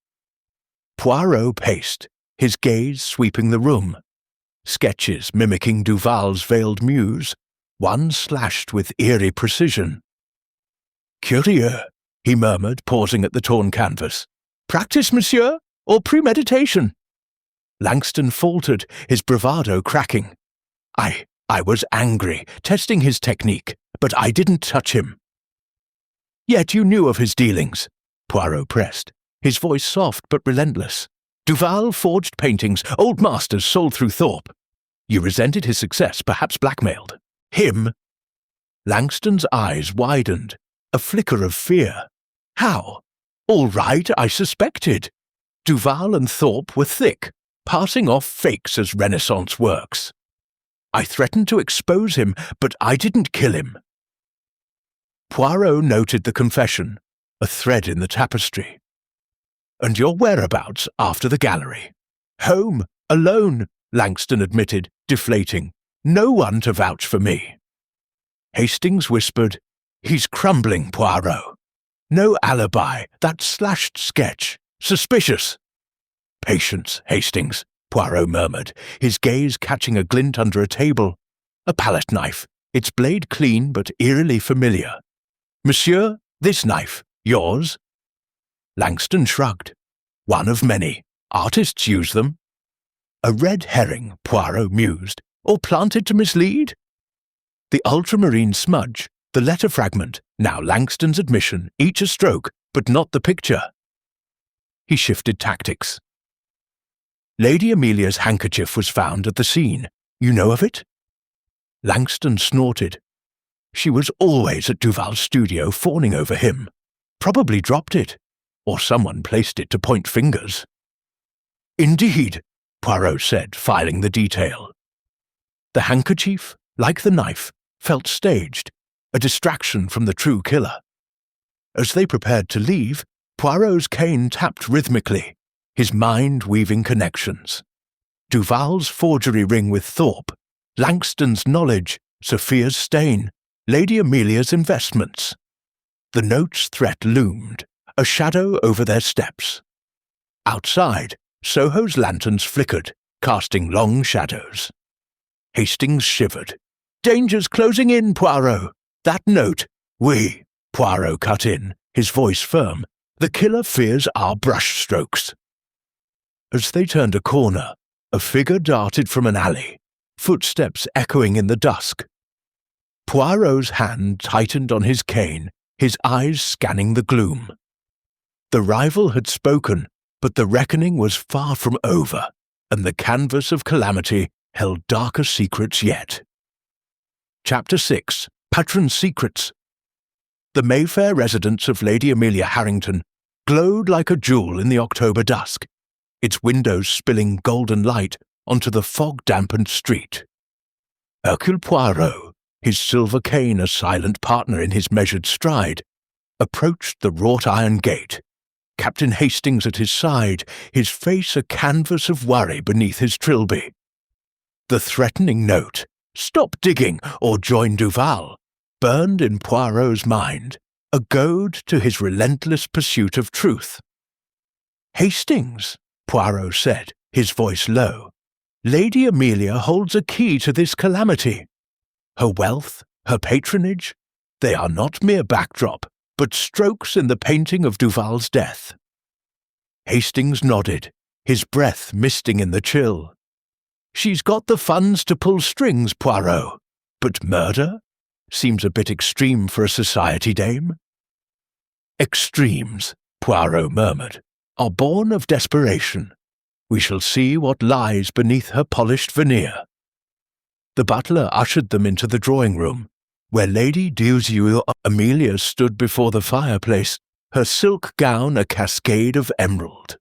A: Poirot paced, his gaze sweeping the room. Sketches mimicking Duval's veiled muse, one slashed with eerie precision. "Curieux," he murmured, pausing at the torn canvas. "Practice, monsieur, or premeditation?" Langston faltered, his bravado cracking. I was angry, testing his technique, but I didn't touch him." "Yet you knew of his dealings," Poirot pressed, his voice soft but relentless. "Duval forged paintings, old masters sold through Thorpe. You resented his success, perhaps blackmailed. Him?" Langston's eyes widened, a flicker of fear. "How? All right, I suspected. Duval and Thorpe were thick, passing off fakes as Renaissance works. I threatened to expose him, but I didn't kill him." Poirot noted the confession, a thread in the tapestry. "And your whereabouts after the gallery?" "Home, alone," Langston admitted, deflating. "No one to vouch for me." Hastings whispered, "He's crumbling, Poirot. No alibi, that slashed sketch. Suspicious." "Patience, Hastings," Poirot murmured, his gaze catching a glint under a table. "A palette knife, its blade clean but eerily familiar. Monsieur, this knife, yours?" Langston shrugged. "One of many. Artists use them." "A red herring," Poirot mused, "or planted to mislead?" The ultramarine smudge, the letter fragment, now Langston's admission, each a stroke, but not the picture. He shifted tactics. "Lady Amelia's handkerchief was found at the scene. You know of it?" Langston snorted. "She was always at Duval's studio fawning over him. Probably dropped it, or someone placed it to point fingers." "Indeed," Poirot said, filing the detail. The handkerchief, like the knife, felt staged, a distraction from the true killer. As they prepared to leave, Poirot's cane tapped rhythmically, his mind weaving connections. Duval's forgery ring with Thorpe, Langston's knowledge, Sophia's stain, Lady Amelia's investments. The note's threat loomed, a shadow over their steps. Outside, Soho's lanterns flickered, casting long shadows. Hastings shivered. "Danger's closing in, Poirot. That note—" "Oui," Poirot cut in, his voice firm. "The killer fears our brushstrokes." As they turned a corner, a figure darted from an alley, footsteps echoing in the dusk. Poirot's hand tightened on his cane, his eyes scanning the gloom. The rival had spoken, but the reckoning was far from over, and the canvas of calamity held darker secrets yet. Chapter 6. Patron's Secrets. The Mayfair residence of Lady Amelia Harrington glowed like a jewel in the October dusk, its windows spilling golden light onto the fog-dampened street. Hercule Poirot, his silver cane a silent partner in his measured stride, approached the wrought-iron gate, Captain Hastings at his side, his face a canvas of worry beneath his trilby. The threatening note, "Stop digging or join Duval," burned in Poirot's mind, a goad to his relentless pursuit of truth. "Hastings," Poirot said, his voice low, "Lady Amelia holds a key to this calamity. Her wealth, her patronage, they are not mere backdrop, but strokes in the painting of Duval's death." Hastings nodded, his breath misting in the chill. "She's got the funds to pull strings, Poirot, but murder? Seems a bit extreme for a society dame." "Extremes," Poirot murmured, "are born of desperation. We shall see what lies beneath her polished veneer." The butler ushered them into the drawing-room, where Lady Amelia stood before the fireplace, her silk gown a cascade of emerald.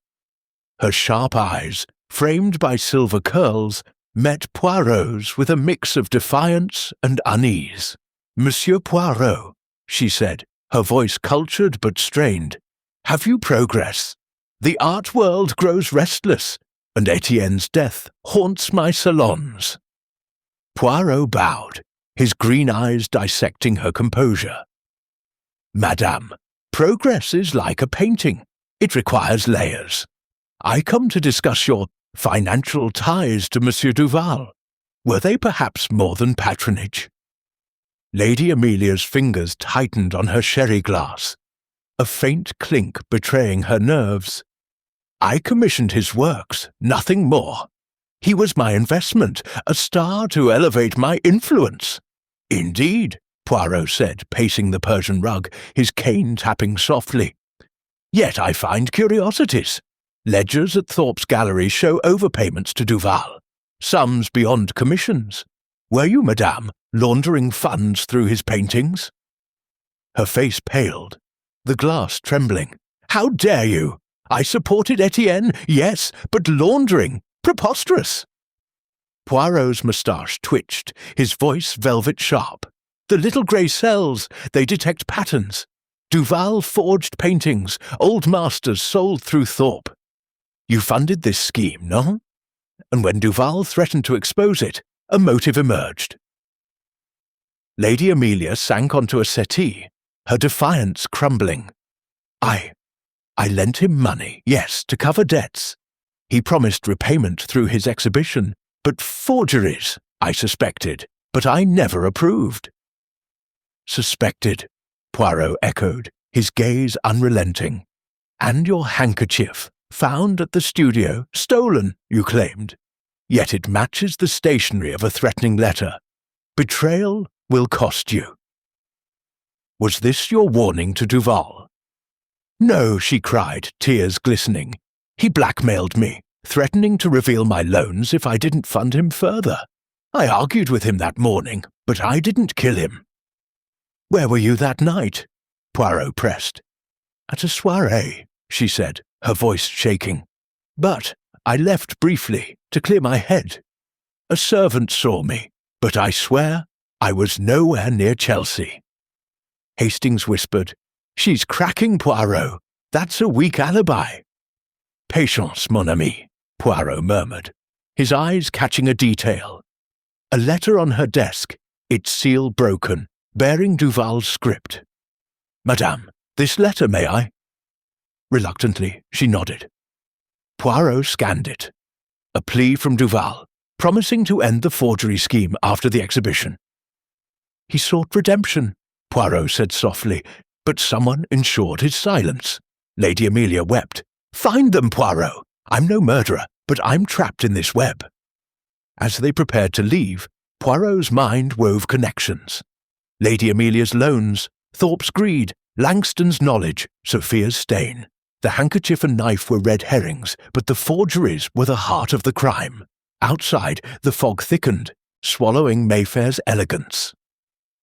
A: Her sharp eyes, framed by silver curls, met Poirot's with a mix of defiance and unease. "Monsieur Poirot," she said, her voice cultured but strained, "have you progress? The art world grows restless, and Etienne's death haunts my salons." Poirot bowed, his green eyes dissecting her composure. "Madame, progress is like a painting. It requires layers. I come to discuss your financial ties to Monsieur Duval. Were they perhaps more than patronage?" Lady Amelia's fingers tightened on her sherry glass, a faint clink betraying her nerves. "I commissioned his works, nothing more. He was my investment, a star to elevate my influence." "Indeed," Poirot said, pacing the Persian rug, his cane tapping softly. "Yet I find curiosities. Ledgers at Thorpe's gallery show overpayments to Duval, sums beyond commissions. Were you, madame, laundering funds through his paintings?" Her face paled, the glass trembling. "How dare you? I supported Etienne, yes, but laundering? Preposterous!" Poirot's moustache twitched, his voice velvet sharp. "The little grey cells, they detect patterns. Duval forged paintings, old masters sold through Thorpe. You funded this scheme, no? And when Duval threatened to expose it, a motive emerged." Lady Amelia sank onto a settee, her defiance crumbling. I lent him money, yes, to cover debts. He promised repayment through his exhibition, but forgeries, I suspected, but I never approved." "Suspected," Poirot echoed, his gaze unrelenting. "And your handkerchief, found at the studio, stolen, you claimed. Yet it matches the stationery of a threatening letter. Betrayal will cost you." "Was this your warning to Duval?" "No," she cried, tears glistening. "He blackmailed me, threatening to reveal my loans if I didn't fund him further. I argued with him that morning, but I didn't kill him." "Where were you that night?" Poirot pressed. "At a soirée," she said, her voice shaking. "But I left briefly to clear my head. A servant saw me, but I swear I was nowhere near Chelsea." Hastings whispered, "She's cracking, Poirot. That's a weak alibi." "Patience, mon ami," Poirot murmured, his eyes catching a detail. A letter on her desk, its seal broken, bearing Duval's script. "Madame, this letter, may I?" Reluctantly, she nodded. Poirot scanned it. A plea from Duval, promising to end the forgery scheme after the exhibition. "He sought redemption," Poirot said softly, but someone ensured his silence. Lady Amelia wept. "Find them, Poirot! I'm no murderer, but I'm trapped in this web." As they prepared to leave, Poirot's mind wove connections. Lady Amelia's loans, Thorpe's greed, Langston's knowledge, Sophia's stain. The handkerchief and knife were red herrings, but the forgeries were the heart of the crime. Outside, the fog thickened, swallowing Mayfair's elegance.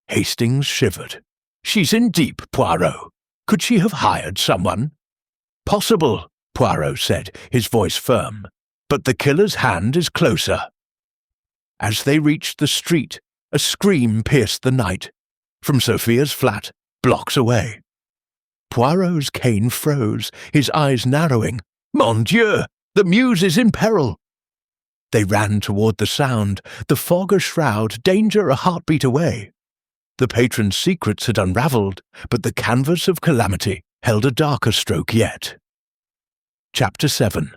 A: Hastings shivered. "She's in deep, Poirot. Could she have hired someone?" "Possible," Poirot said, his voice firm. "But the killer's hand is closer." As they reached the street, a scream pierced the night. From Sophia's flat, blocks away. Poirot's cane froze, his eyes narrowing. "Mon Dieu! The muse is in peril!" They ran toward the sound, the fog a shroud, danger a heartbeat away. The patron's secrets had unravelled, but the canvas of calamity held a darker stroke yet. Chapter 7.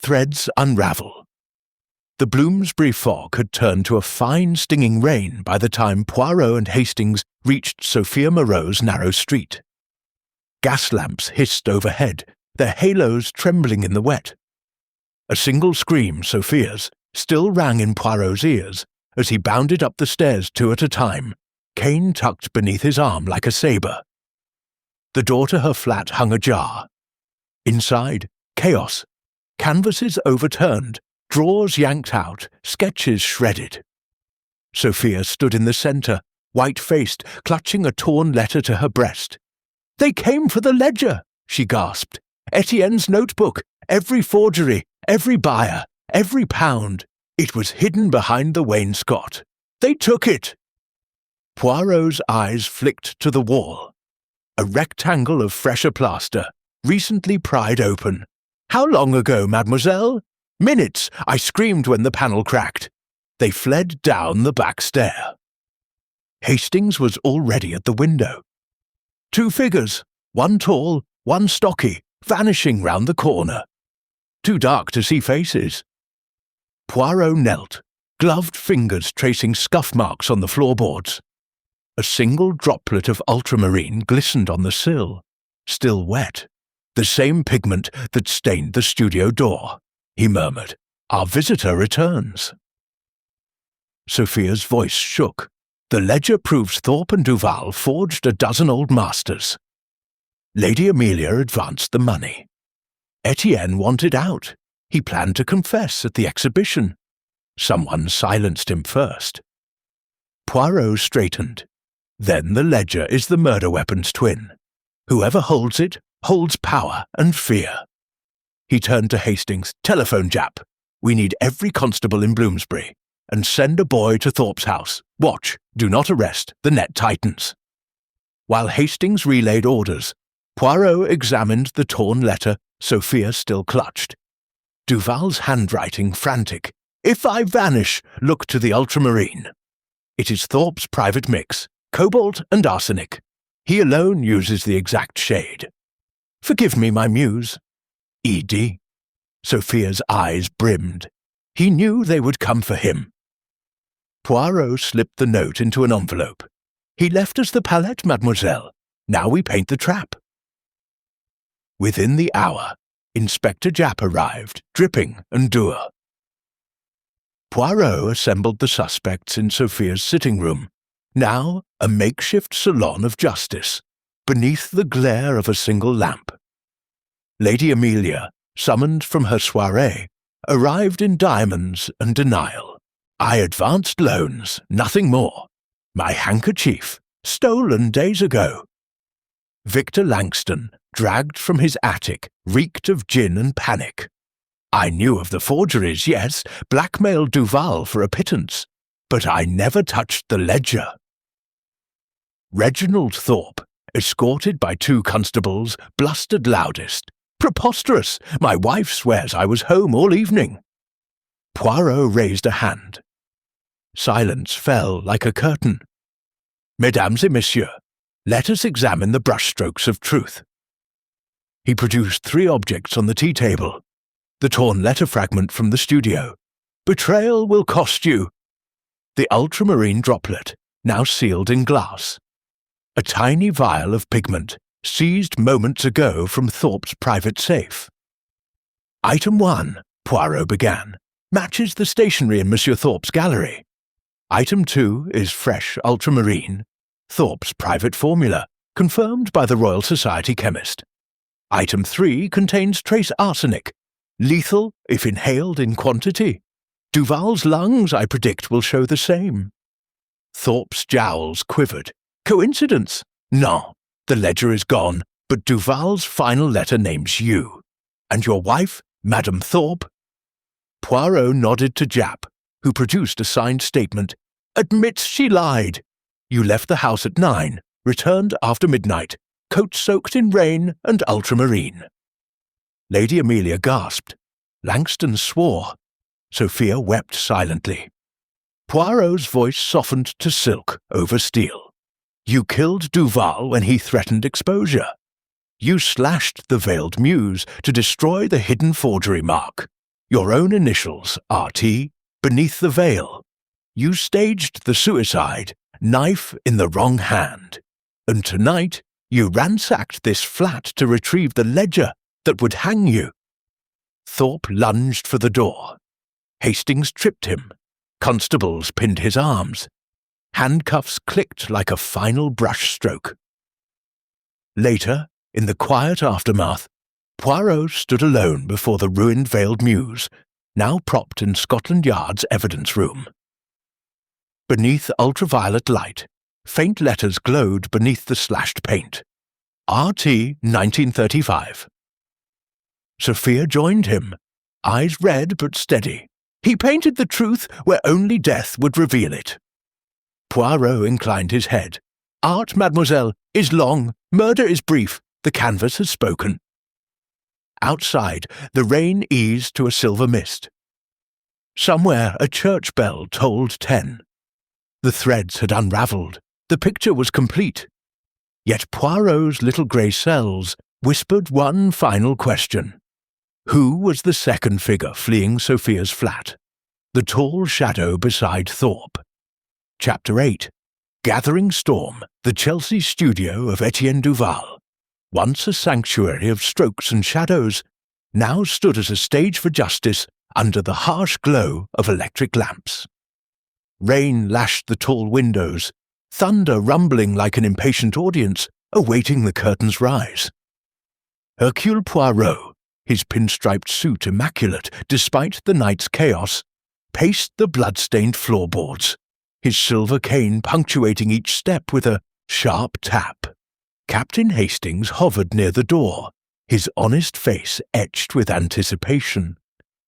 A: Threads Unravel. The Bloomsbury fog had turned to a fine stinging rain by the time Poirot and Hastings reached Sophia Moreau's narrow street. Gas lamps hissed overhead, their halos trembling in the wet. A single scream, Sophia's, still rang in Poirot's ears as he bounded up the stairs two at a time, cane tucked beneath his arm like a sabre. The door to her flat hung ajar. Inside, chaos. Canvases overturned, drawers yanked out, sketches shredded. Sophia stood in the centre, white-faced, clutching a torn letter to her breast. "They came for the ledger," she gasped. "Etienne's notebook, every forgery, every buyer, every pound. It was hidden behind the wainscot. They took it." Poirot's eyes flicked to the wall. A rectangle of fresher plaster, recently pried open. "How long ago, mademoiselle?" "Minutes," I screamed when the panel cracked. They fled down the back stair. Hastings was already at the window. Two figures, one tall, one stocky, vanishing round the corner. Too dark to see faces. Poirot knelt, gloved fingers tracing scuff marks on the floorboards. A single droplet of ultramarine glistened on the sill, still wet. "The same pigment that stained the studio door," he murmured. "Our visitor returns." Sophia's voice shook. "The ledger proves Thorpe and Duval forged a dozen old masters." Lady Amelia advanced the money. Etienne wanted out. He planned to confess at the exhibition. Someone silenced him first. Poirot straightened. "Then the ledger is the murder weapon's twin. Whoever holds it holds power and fear." He turned to Hastings. "Telephone Jap. We need every constable in Bloomsbury. And send a boy to Thorpe's house. Watch. Do not arrest. The net tightens." While Hastings relayed orders, Poirot examined the torn letter Sophia still clutched. Duval's handwriting frantic. "If I vanish, look to the ultramarine. It is Thorpe's private mix, cobalt and arsenic. He alone uses the exact shade. Forgive me, my muse." "E.D." Sophia's eyes brimmed. He knew they would come for him. Poirot slipped the note into an envelope. "He left us the palette, mademoiselle. Now we paint the trap." Within the hour, Inspector Japp arrived, dripping and dour. Poirot assembled the suspects in Sophia's sitting room, now a makeshift salon of justice, beneath the glare of a single lamp. Lady Amelia, summoned from her soirée, arrived in diamonds and denial. "I advanced loans, nothing more. My handkerchief, stolen days ago." Victor Langston, dragged from his attic, reeked of gin and panic. "I knew of the forgeries, yes, blackmailed Duval for a pittance, but I never touched the ledger." Reginald Thorpe, escorted by two constables, blustered loudest. "Preposterous! My wife swears I was home all evening." Poirot raised a hand. Silence fell like a curtain. "Mesdames et messieurs, let us examine the brushstrokes of truth." He produced 3 objects on the tea table. The torn letter fragment from the studio. "Betrayal will cost you." The ultramarine droplet, now sealed in glass. A tiny vial of pigment, seized moments ago from Thorpe's private safe. "Item 1, Poirot began, matches the stationery in Monsieur Thorpe's gallery. Item 2 is fresh ultramarine, Thorpe's private formula, confirmed by the Royal Society chemist. Item 3 contains trace arsenic, lethal if inhaled in quantity. Duval's lungs, I predict, will show the same." Thorpe's jowls quivered. "Coincidence? No. The ledger is gone, but Duval's final letter names you. And your wife, Madame Thorpe?" Poirot nodded to Japp, who produced a signed statement. "Admits she lied. You left the house at 9, returned after midnight, coat soaked in rain and ultramarine." Lady Amelia gasped. Langston swore. Sophia wept silently. Poirot's voice softened to silk over steel. "You killed Duval when he threatened exposure. You slashed the veiled muse to destroy the hidden forgery mark. Your own initials, RT, beneath the veil. You staged the suicide, knife in the wrong hand. And tonight, you ransacked this flat to retrieve the ledger that would hang you." Thorpe lunged for the door. Hastings tripped him. Constables pinned his arms. Handcuffs clicked like a final brushstroke. Later, in the quiet aftermath, Poirot stood alone before the ruined veiled muse, now propped in Scotland Yard's evidence room. Beneath ultraviolet light, Faint letters glowed beneath the slashed paint. RT 1935. Sophia joined him, eyes red but steady. He painted the truth where only death would reveal it. Poirot inclined his head. Art, mademoiselle, is long, murder is brief, the canvas has spoken. Outside, the rain eased to a silver mist. Somewhere a church bell tolled 10. The threads had unravelled, the picture was complete. Yet Poirot's little grey cells whispered one final question. Who was the second figure fleeing Sophia's flat? The tall shadow beside Thorpe. Chapter 8. Gathering Storm, the Chelsea studio of Etienne Duval, once a sanctuary of strokes and shadows, now stood as a stage for justice under the harsh glow of electric lamps. Rain lashed the tall windows, thunder rumbling like an impatient audience awaiting the curtain's rise. Hercule Poirot, his pinstriped suit immaculate despite the night's chaos, paced the blood-stained floorboards, his silver cane punctuating each step with a sharp tap. Captain Hastings hovered near the door, his honest face etched with anticipation,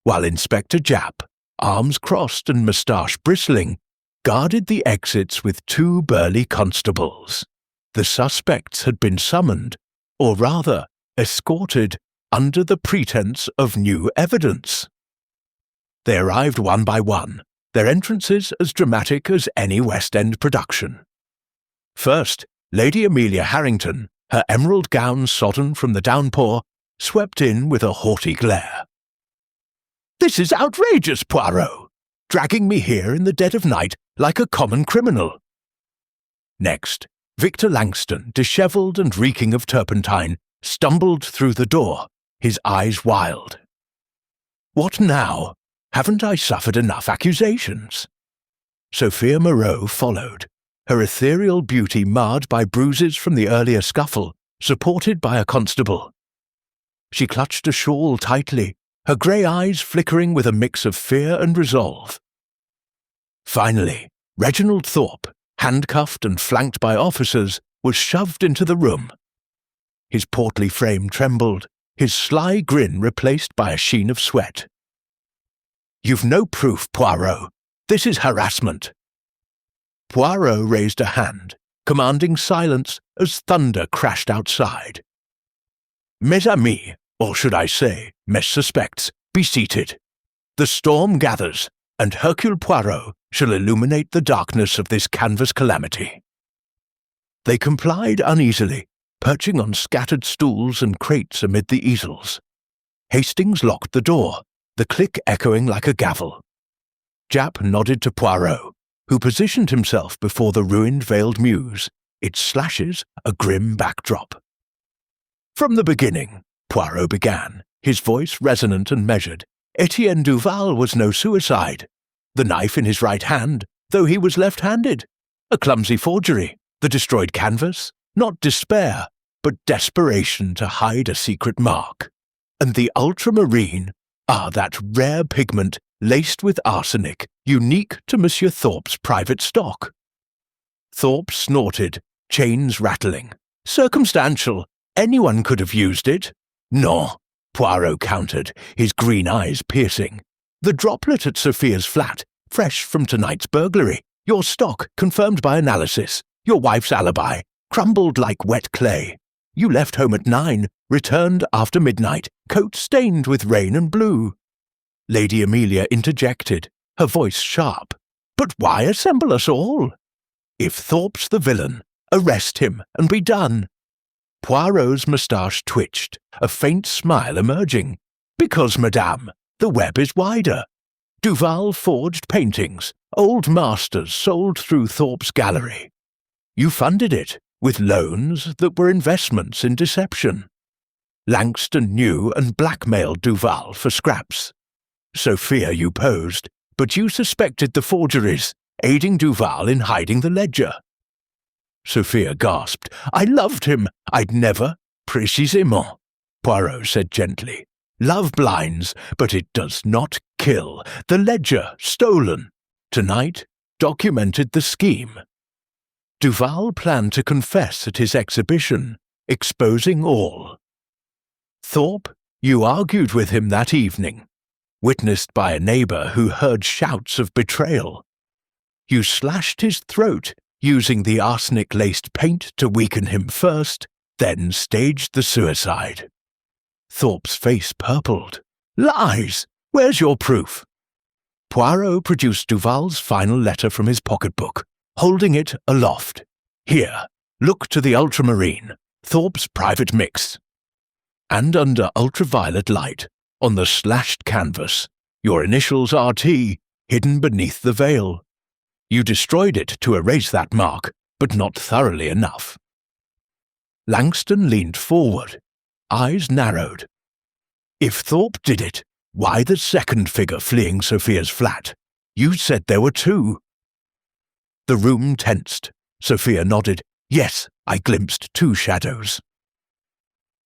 A: while Inspector Japp, arms crossed and moustache bristling, guarded the exits with 2 burly constables. The suspects had been summoned, or rather, escorted, under the pretense of new evidence. They arrived one by one, their entrances as dramatic as any West End production. First, Lady Amelia Harrington, her emerald gown sodden from the downpour, swept in with a haughty glare. "This is outrageous, Poirot! Dragging me here in the dead of night like a common criminal." Next, Victor Langston, dishevelled and reeking of turpentine, stumbled through the door, his eyes wild. "What now? Haven't I suffered enough accusations?" Sophia Moreau followed, her ethereal beauty marred by bruises from the earlier scuffle, supported by a constable. She clutched a shawl tightly, her grey eyes flickering with a mix of fear and resolve. Finally, Reginald Thorpe, handcuffed and flanked by officers, was shoved into the room. His portly frame trembled, his sly grin replaced by a sheen of sweat. "You've no proof, Poirot. This is harassment." Poirot raised a hand, commanding silence as thunder crashed outside. "Mes amis, or should I say, mes suspects, be seated. The storm gathers, and Hercule Poirot shall illuminate the darkness of this canvas calamity." They complied uneasily, perching on scattered stools and crates amid the easels. Hastings locked the door, the click echoing like a gavel. Japp nodded to Poirot, who positioned himself before the ruined veiled muse, its slashes a grim backdrop. "From the beginning," Poirot began, his voice resonant and measured, "Etienne Duval was no suicide. The knife in his right hand, though he was left-handed. A clumsy forgery, the destroyed canvas, not despair, but desperation to hide a secret mark. And the ultramarine, that rare pigment laced with arsenic, unique to Monsieur Thorpe's private stock." Thorpe snorted, chains rattling. "Circumstantial. Anyone could have used it." "No," Poirot countered, his green eyes piercing. "The droplet at Sophia's flat, fresh from tonight's burglary. Your stock, confirmed by analysis. Your wife's alibi, crumbled like wet clay. You left home at 9, returned after midnight, coat stained with rain and blue." Lady Amelia interjected, her voice sharp. "But why assemble us all? If Thorpe's the villain, arrest him and be done." Poirot's moustache twitched, a faint smile emerging. "Because, madame, the web is wider. Duval forged paintings, old masters sold through Thorpe's gallery. You funded it, with loans that were investments in deception. Langston knew and blackmailed Duval for scraps. Sophia you posed, but you suspected the forgeries, aiding Duval in hiding the ledger." Sophia gasped. "I loved him. I'd never—" "Précisément," Poirot said gently. "Love blinds, but it does not kill. The ledger, stolen. Tonight, documented the scheme." Duval planned to confess at his exhibition, exposing all. Thorpe, you argued with him that evening, witnessed by a neighbour who heard shouts of betrayal. You slashed his throat, using the arsenic-laced paint to weaken him first, then staged the suicide. Thorpe's face purpled. Lies! Where's your proof? Poirot produced Duval's final letter from his pocketbook, holding it aloft. Here, look to the ultramarine, Thorpe's private mix. And under ultraviolet light, on the slashed canvas, your initials RT, hidden beneath the veil. You destroyed it to erase that mark, but not thoroughly enough. Langston leaned forward, eyes narrowed. If Thorpe did it, why the second figure fleeing Sophia's flat? You said there were two. The room tensed. Sophia nodded. Yes, I glimpsed two shadows.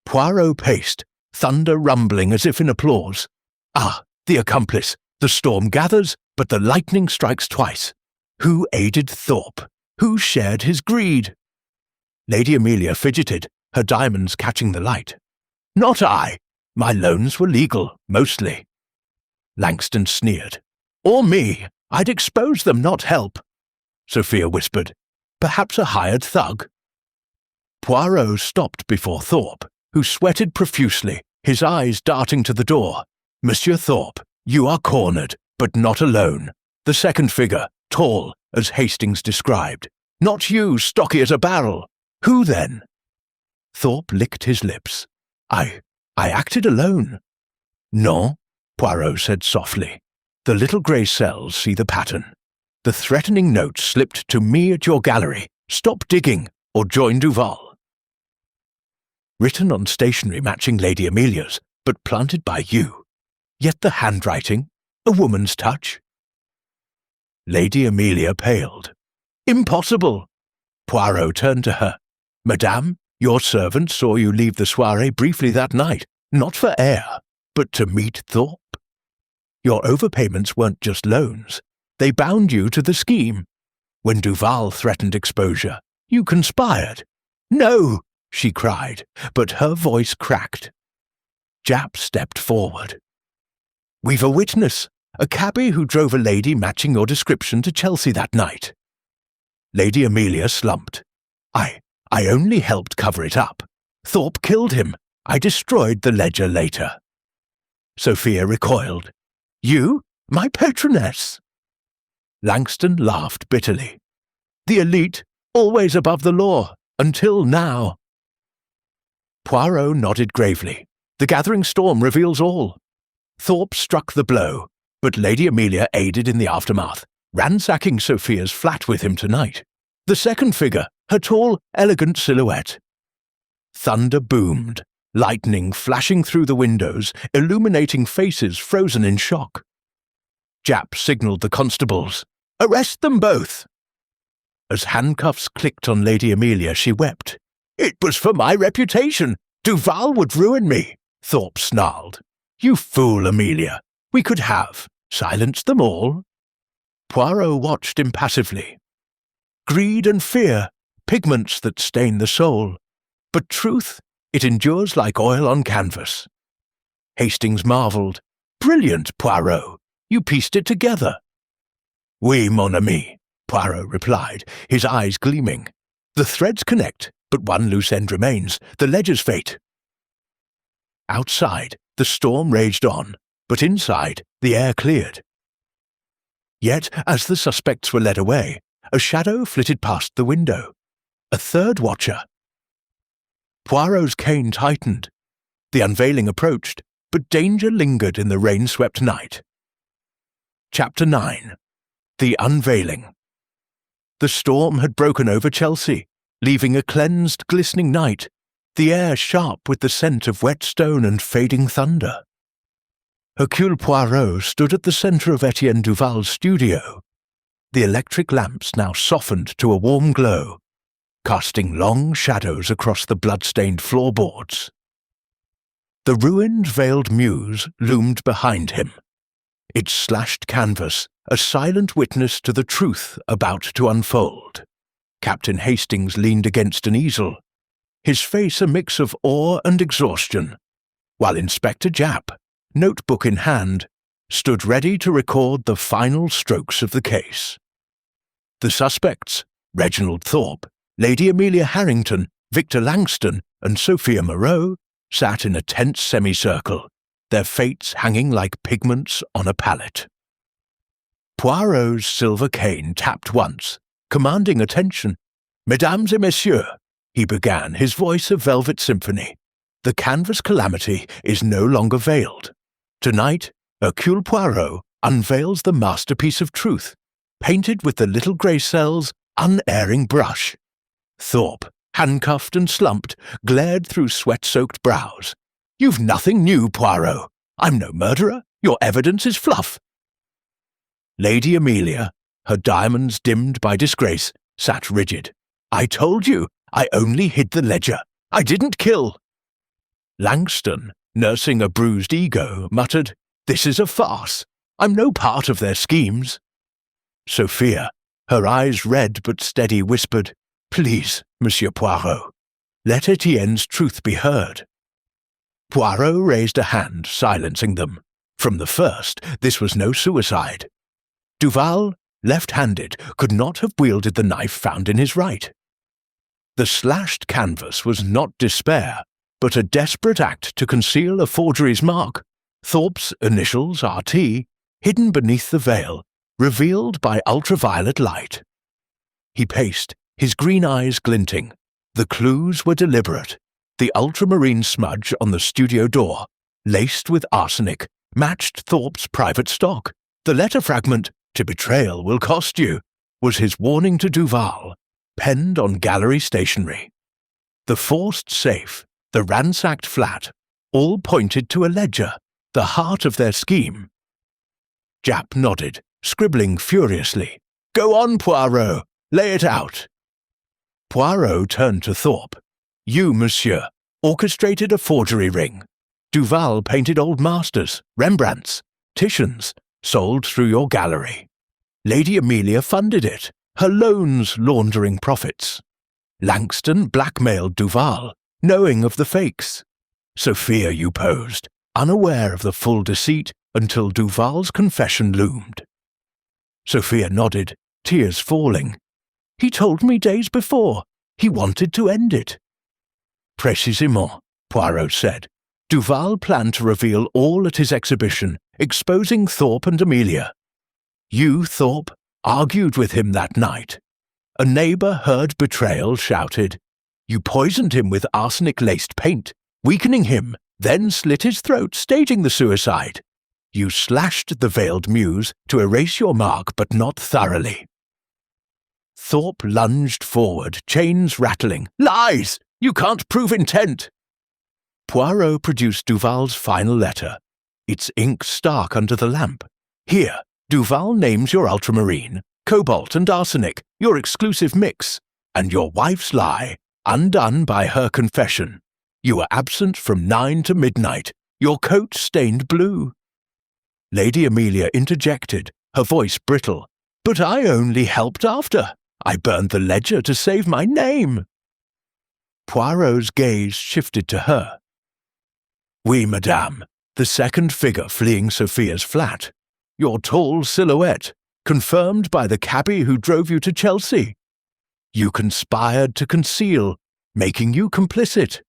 A: Poirot paced, thunder rumbling as if in applause. Ah, the accomplice. The storm gathers, but the lightning strikes twice. Who aided Thorpe? Who shared his greed? Lady Amelia fidgeted, her diamonds catching the light. Not I. My loans were legal, mostly. Langston sneered. Or me. I'd expose them, not help. Sophia whispered. Perhaps a hired thug. Poirot stopped before Thorpe, who sweated profusely, his eyes darting to the door. Monsieur Thorpe, you are cornered, but not alone. The second figure, tall, as Hastings described. Not you, stocky as a barrel. Who then? Thorpe licked his lips. I acted alone. No, Poirot said softly. The little grey cells see the pattern. The threatening note slipped to me at your gallery. Stop digging, or join Duval. Written on stationery matching Lady Amelia's, but planted by you. Yet the handwriting, a woman's touch. Lady Amelia paled. Impossible! Poirot turned to her. Madame, your servant saw you leave the soirée briefly that night, not for air, but to meet Thorpe. Your overpayments weren't just loans. They bound you to the scheme. When Duval threatened exposure, you conspired. No, she cried, but her voice cracked. Japp stepped forward. We've a witness, a cabby who drove a lady matching your description to Chelsea that night. Lady Amelia slumped. I only helped cover it up. Thorpe killed him. I destroyed the ledger later. Sophia recoiled. You? My patroness? Langston laughed bitterly. The elite, always above the law, until now. Poirot nodded gravely. The gathering storm reveals all. Thorpe struck the blow, but Lady Amelia aided in the aftermath, ransacking Sophia's flat with him tonight. The second figure, her tall, elegant silhouette. Thunder boomed, lightning flashing through the windows, illuminating faces frozen in shock. Japp signalled the constables. Arrest them both! As handcuffs clicked on Lady Amelia, she wept. It was for my reputation. Duval would ruin me, Thorpe snarled. You fool, Amelia. We could have silenced them all. Poirot watched impassively. Greed and fear, pigments that stain the soul. But truth, it endures like oil on canvas. Hastings marvelled. Brilliant, Poirot. You pieced it together. Oui, mon ami, Poirot replied, his eyes gleaming. The threads connect, but one loose end remains, the ledger's fate. Outside, the storm raged on, but inside, the air cleared. Yet, as the suspects were led away, a shadow flitted past the window. A third watcher. Poirot's cane tightened. The unveiling approached, but danger lingered in the rain-swept night. Chapter 9. The Unveiling. The storm had broken over Chelsea, leaving a cleansed, glistening night, the air sharp with the scent of wet stone and fading thunder. Hercule Poirot stood at the centre of Etienne Duval's studio, the electric lamps now softened to a warm glow, casting long shadows across the blood-stained floorboards. The ruined veiled muse loomed behind him, its slashed canvas a silent witness to the truth about to unfold. Captain Hastings leaned against an easel, his face a mix of awe and exhaustion, while Inspector Japp, notebook in hand, stood ready to record the final strokes of the case. The suspects, Reginald Thorpe, Lady Amelia Harrington, Victor Langston, and Sophia Moreau, sat in a tense semicircle, their fates hanging like pigments on a palette. Poirot's silver cane tapped once, commanding attention. "Mesdames et messieurs," he began, his voice a velvet symphony. "The canvas calamity is no longer veiled. Tonight, Hercule Poirot unveils the masterpiece of truth, painted with the little grey cell's unerring brush." Thorpe, handcuffed and slumped, glared through sweat-soaked brows. "You've nothing new, Poirot. I'm no murderer. Your evidence is fluff." Lady Amelia, her diamonds dimmed by disgrace, sat rigid. "I told you, I only hid the ledger. I didn't kill." Langston, nursing a bruised ego, muttered, "This is a farce. I'm no part of their schemes." Sophia, her eyes red but steady, whispered, "Please, Monsieur Poirot, let Etienne's truth be heard." Poirot raised a hand, silencing them. From the first, this was no suicide. Duval, left-handed, could not have wielded the knife found in his right. The slashed canvas was not despair, but a desperate act to conceal a forgery's mark, Thorpe's initials RT, hidden beneath the veil, revealed by ultraviolet light. He paced, his green eyes glinting. The clues were deliberate. The ultramarine smudge on the studio door, laced with arsenic, matched Thorpe's private stock. The letter fragment, "To betrayal will cost you," was his warning to Duval, penned on gallery stationery. The forced safe, the ransacked flat, all pointed to a ledger, the heart of their scheme. Japp nodded, scribbling furiously. "Go on, Poirot, lay it out." Poirot turned to Thorpe. "You, monsieur, orchestrated a forgery ring. Duval painted old masters, Rembrandts, Titians, sold through your gallery. Lady Amelia funded it, her loans laundering profits. Langston blackmailed Duval, knowing of the fakes. Sophia you posed, unaware of the full deceit until Duval's confession loomed." Sophia nodded, tears falling. "He told me days before. He wanted to end it." "Précisément," Poirot said. "Duval planned to reveal all at his exhibition, exposing Thorpe and Amelia. You, Thorpe, argued with him that night. A neighbour heard betrayal, shouted. You poisoned him with arsenic-laced paint, weakening him, then slit his throat, staging the suicide. You slashed the veiled muse to erase your mark, but not thoroughly." Thorpe lunged forward, chains rattling. "Lies! You can't prove intent!" Poirot produced Duval's final letter, its ink stark under the lamp. "Here, Duval names your ultramarine, cobalt and arsenic, your exclusive mix, and your wife's lie, undone by her confession. You were absent from 9 to midnight, your coat stained blue." Lady Amelia interjected, her voice brittle. "But I only helped after. I burned the ledger to save my name." Poirot's gaze shifted to her. "Oui, madame, the second figure fleeing Sophia's flat. Your tall silhouette, confirmed by the cabby who drove you to Chelsea. You conspired to conceal, making you complicit.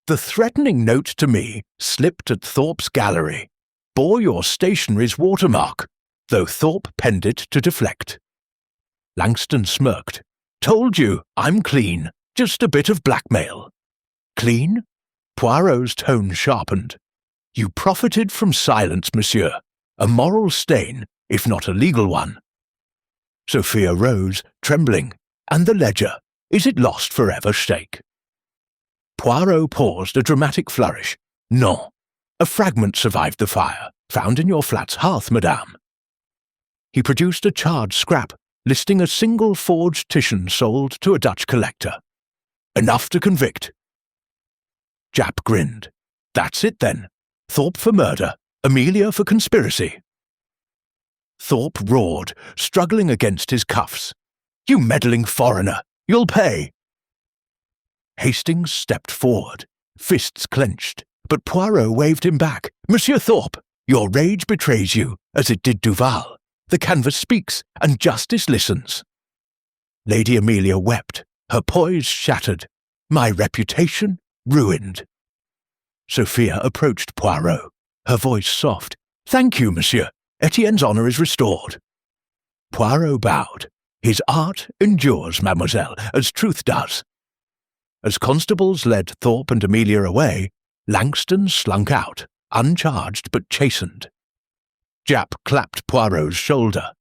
A: The threatening note to me, slipped at Thorpe's gallery, bore your stationery's watermark, though Thorpe penned it to deflect." Langston smirked. "Told you, I'm clean, just a bit of blackmail." "Clean?" Poirot's tone sharpened. "You profited from silence, monsieur, a moral stain, if not a legal one." Sophia rose, trembling. "And the ledger, is it lost forever, Sheik?" Poirot paused, a dramatic flourish. "Non. A fragment survived the fire, found in your flat's hearth, madame." He produced a charred scrap, listing a single forged Titian sold to a Dutch collector. "Enough to convict." Japp grinned. "That's it then. Thorpe for murder, Amelia for conspiracy." Thorpe roared, struggling against his cuffs. "You meddling foreigner! You'll pay." Hastings stepped forward, fists clenched, but Poirot waved him back. "Monsieur Thorpe, your rage betrays you, as it did Duval. The canvas speaks, and justice listens." Lady Amelia wept, her poise shattered, my reputation ruined. Sophia approached Poirot, her voice soft. "Thank you, monsieur. Etienne's honour is restored." Poirot bowed. "His art endures, mademoiselle, as truth does." As constables led Thorpe and Amelia away, Langston slunk out, uncharged but chastened. Japp clapped Poirot's shoulder.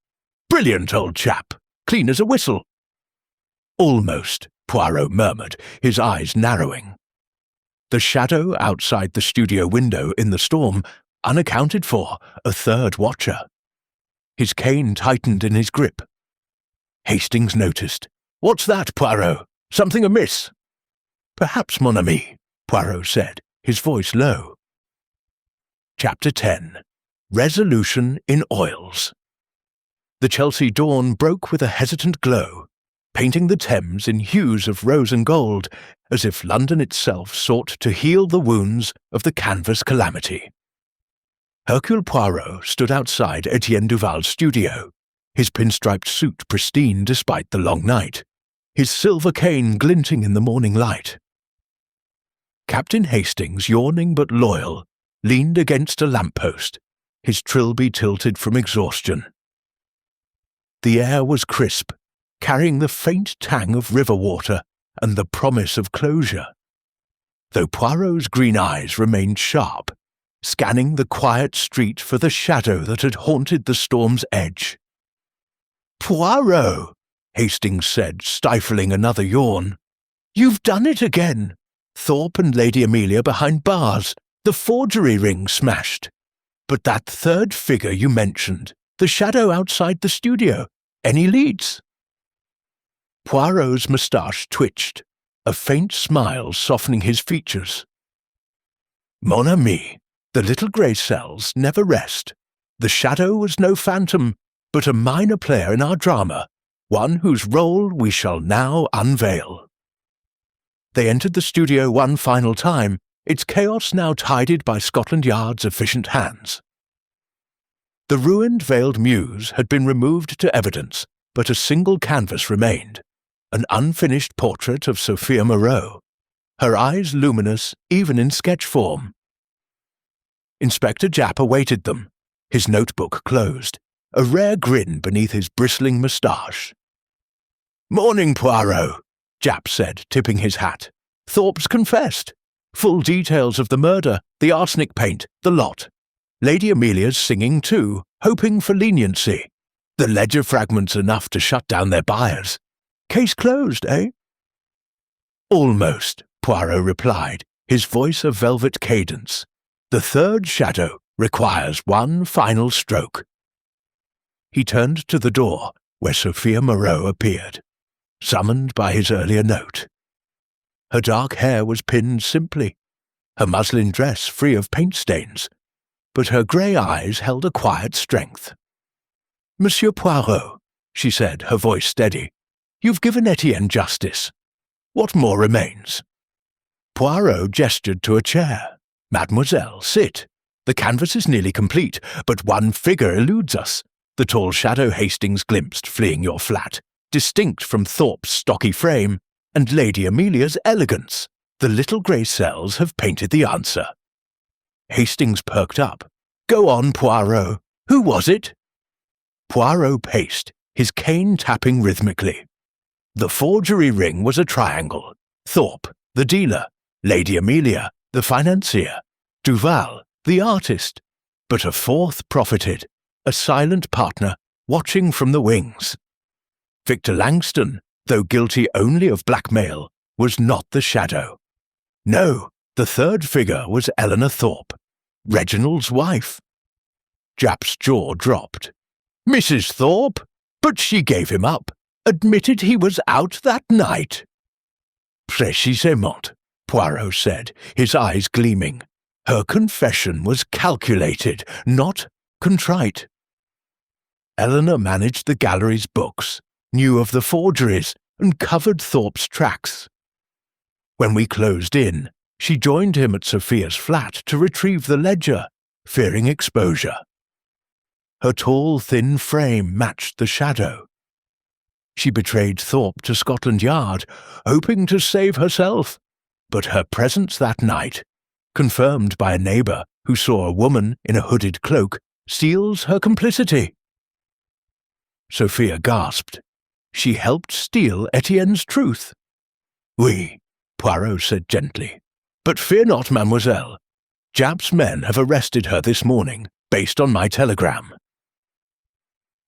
A: "Brilliant, old chap! Clean as a whistle." "Almost," Poirot murmured, his eyes narrowing. The shadow outside the studio window in the storm, unaccounted for, a third watcher. His cane tightened in his grip. Hastings noticed. "What's that, Poirot? Something amiss?" "Perhaps, mon ami," Poirot said, his voice low. Chapter 10. Resolution in Oils. The Chelsea dawn broke with a hesitant glow, painting the Thames in hues of rose and gold, as if London itself sought to heal the wounds of the canvas calamity. Hercule Poirot stood outside Etienne Duval's studio, his pinstriped suit pristine despite the long night, his silver cane glinting in the morning light. Captain Hastings, yawning but loyal, leaned against a lamppost, his trilby tilted from exhaustion. The air was crisp, carrying the faint tang of river water and the promise of closure, though Poirot's green eyes remained sharp, scanning the quiet street for the shadow that had haunted the storm's edge. "Poirot," Hastings said, stifling another yawn. "You've done it again. Thorpe and Lady Amelia behind bars, the forgery ring smashed. But that third figure you mentioned, the shadow outside the studio, any leads?" Poirot's moustache twitched, a faint smile softening his features. "Mon ami, the little grey cells never rest. The shadow was no phantom, but a minor player in our drama, one whose role we shall now unveil." They entered the studio one final time, its chaos now tidied by Scotland Yard's efficient hands. The ruined veiled muse had been removed to evidence, but a single canvas remained, an unfinished portrait of Sophia Moreau, her eyes luminous even in sketch form. Inspector Japp awaited them, his notebook closed, a rare grin beneath his bristling moustache. "Morning, Poirot," Japp said, tipping his hat. "Thorpe's confessed. Full details of the murder, the arsenic paint, the lot. Lady Amelia's singing too, hoping for leniency. The ledger fragment's enough to shut down their buyers. Case closed, eh?" "Almost," Poirot replied, his voice a velvet cadence. "The third shadow requires one final stroke." He turned to the door, where Sophia Moreau appeared, summoned by his earlier note. Her dark hair was pinned simply, her muslin dress free of paint stains, but her grey eyes held a quiet strength. "Monsieur Poirot," she said, her voice steady, "you've given Etienne justice. What more remains?" Poirot gestured to a chair. "Mademoiselle, sit. The canvas is nearly complete, but one figure eludes us, the tall shadow Hastings glimpsed fleeing your flat, distinct from Thorpe's stocky frame, and Lady Amelia's elegance. The little grey cells have painted the answer." Hastings perked up. "Go on, Poirot. Who was it?" Poirot paced, his cane tapping rhythmically. "The forgery ring was a triangle. Thorpe, the dealer, Lady Amelia, the financier, Duval, the artist. But a fourth profited, a silent partner, watching from the wings. Victor Langston, though guilty only of blackmail, was not the shadow. No, the third figure was Eleanor Thorpe, Reginald's wife." Japp's jaw dropped. "Mrs. Thorpe? But she gave him up, admitted he was out that night." "Précisément," Poirot said, his eyes gleaming. "Her confession was calculated, not contrite. Eleanor managed the gallery's books, knew of the forgeries, and covered Thorpe's tracks. When we closed in, she joined him at Sophia's flat to retrieve the ledger, fearing exposure. Her tall, thin frame matched the shadow. She betrayed Thorpe to Scotland Yard, hoping to save herself, but her presence that night, confirmed by a neighbour who saw a woman in a hooded cloak, seals her complicity. Sophia gasped. She helped steal Etienne's truth. Oui, Poirot said gently. But fear not, mademoiselle. Japp's men have arrested her this morning, based on my telegram.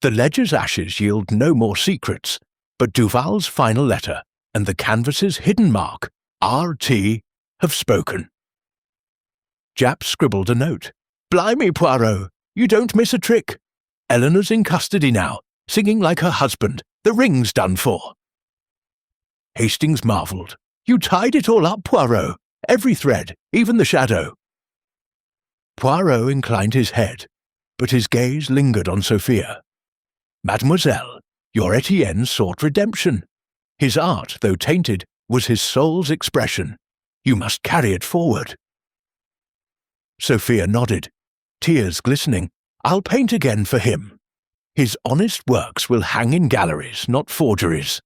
A: The ledger's ashes yield no more secrets, but Duval's final letter and the canvas's hidden mark, RT, have spoken. Japp scribbled a note. Blimey, Poirot, you don't miss a trick. Eleanor's in custody now, singing like her husband. The ring's done for. Hastings marvelled. You tied it all up, Poirot. Every thread, even the shadow. Poirot inclined his head, but his gaze lingered on Sophia. Mademoiselle, your Etienne sought redemption. His art, though tainted, was his soul's expression. You must carry it forward. Sophia nodded, tears glistening. I'll paint again for him. His honest works will hang in galleries, not forgeries.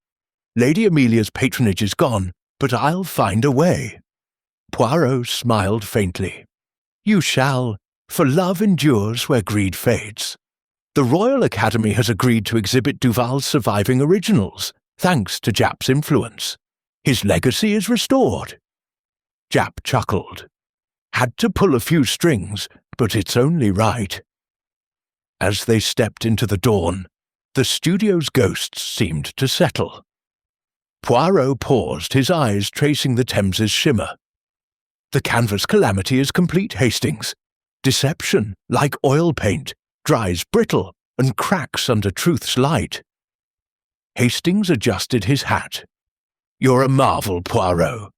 A: Lady Amelia's patronage is gone, but I'll find a way. Poirot smiled faintly. You shall, for love endures where greed fades. The Royal Academy has agreed to exhibit Duval's surviving originals, thanks to Japp's influence. His legacy is restored. Japp chuckled. Had to pull a few strings, but it's only right. As they stepped into the dawn, the studio's ghosts seemed to settle. Poirot paused, his eyes tracing the Thames's shimmer. The canvas calamity is complete, Hastings. Deception, like oil paint, dries brittle and cracks under truth's light. Hastings adjusted his hat. You're a marvel, Poirot.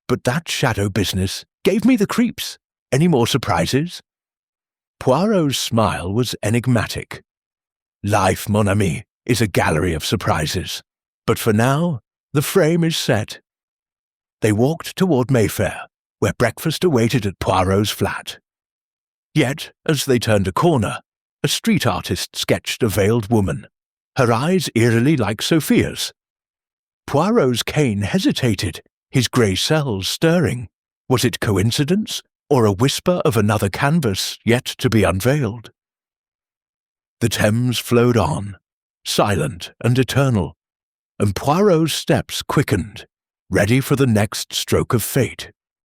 A: But that shadow business gave me the creeps. Any more surprises? Poirot's smile was enigmatic. Life, mon ami, is a gallery of surprises. But for now, the frame is set. They walked toward Mayfair, where breakfast awaited at Poirot's flat. Yet, as they turned a corner, a street artist sketched a veiled woman, her eyes eerily like Sophia's. Poirot's cane hesitated, his grey cells stirring. Was it coincidence, or a whisper of another canvas yet to be unveiled? The Thames flowed on, silent and eternal, and Poirot's steps quickened, ready for the next stroke of fate.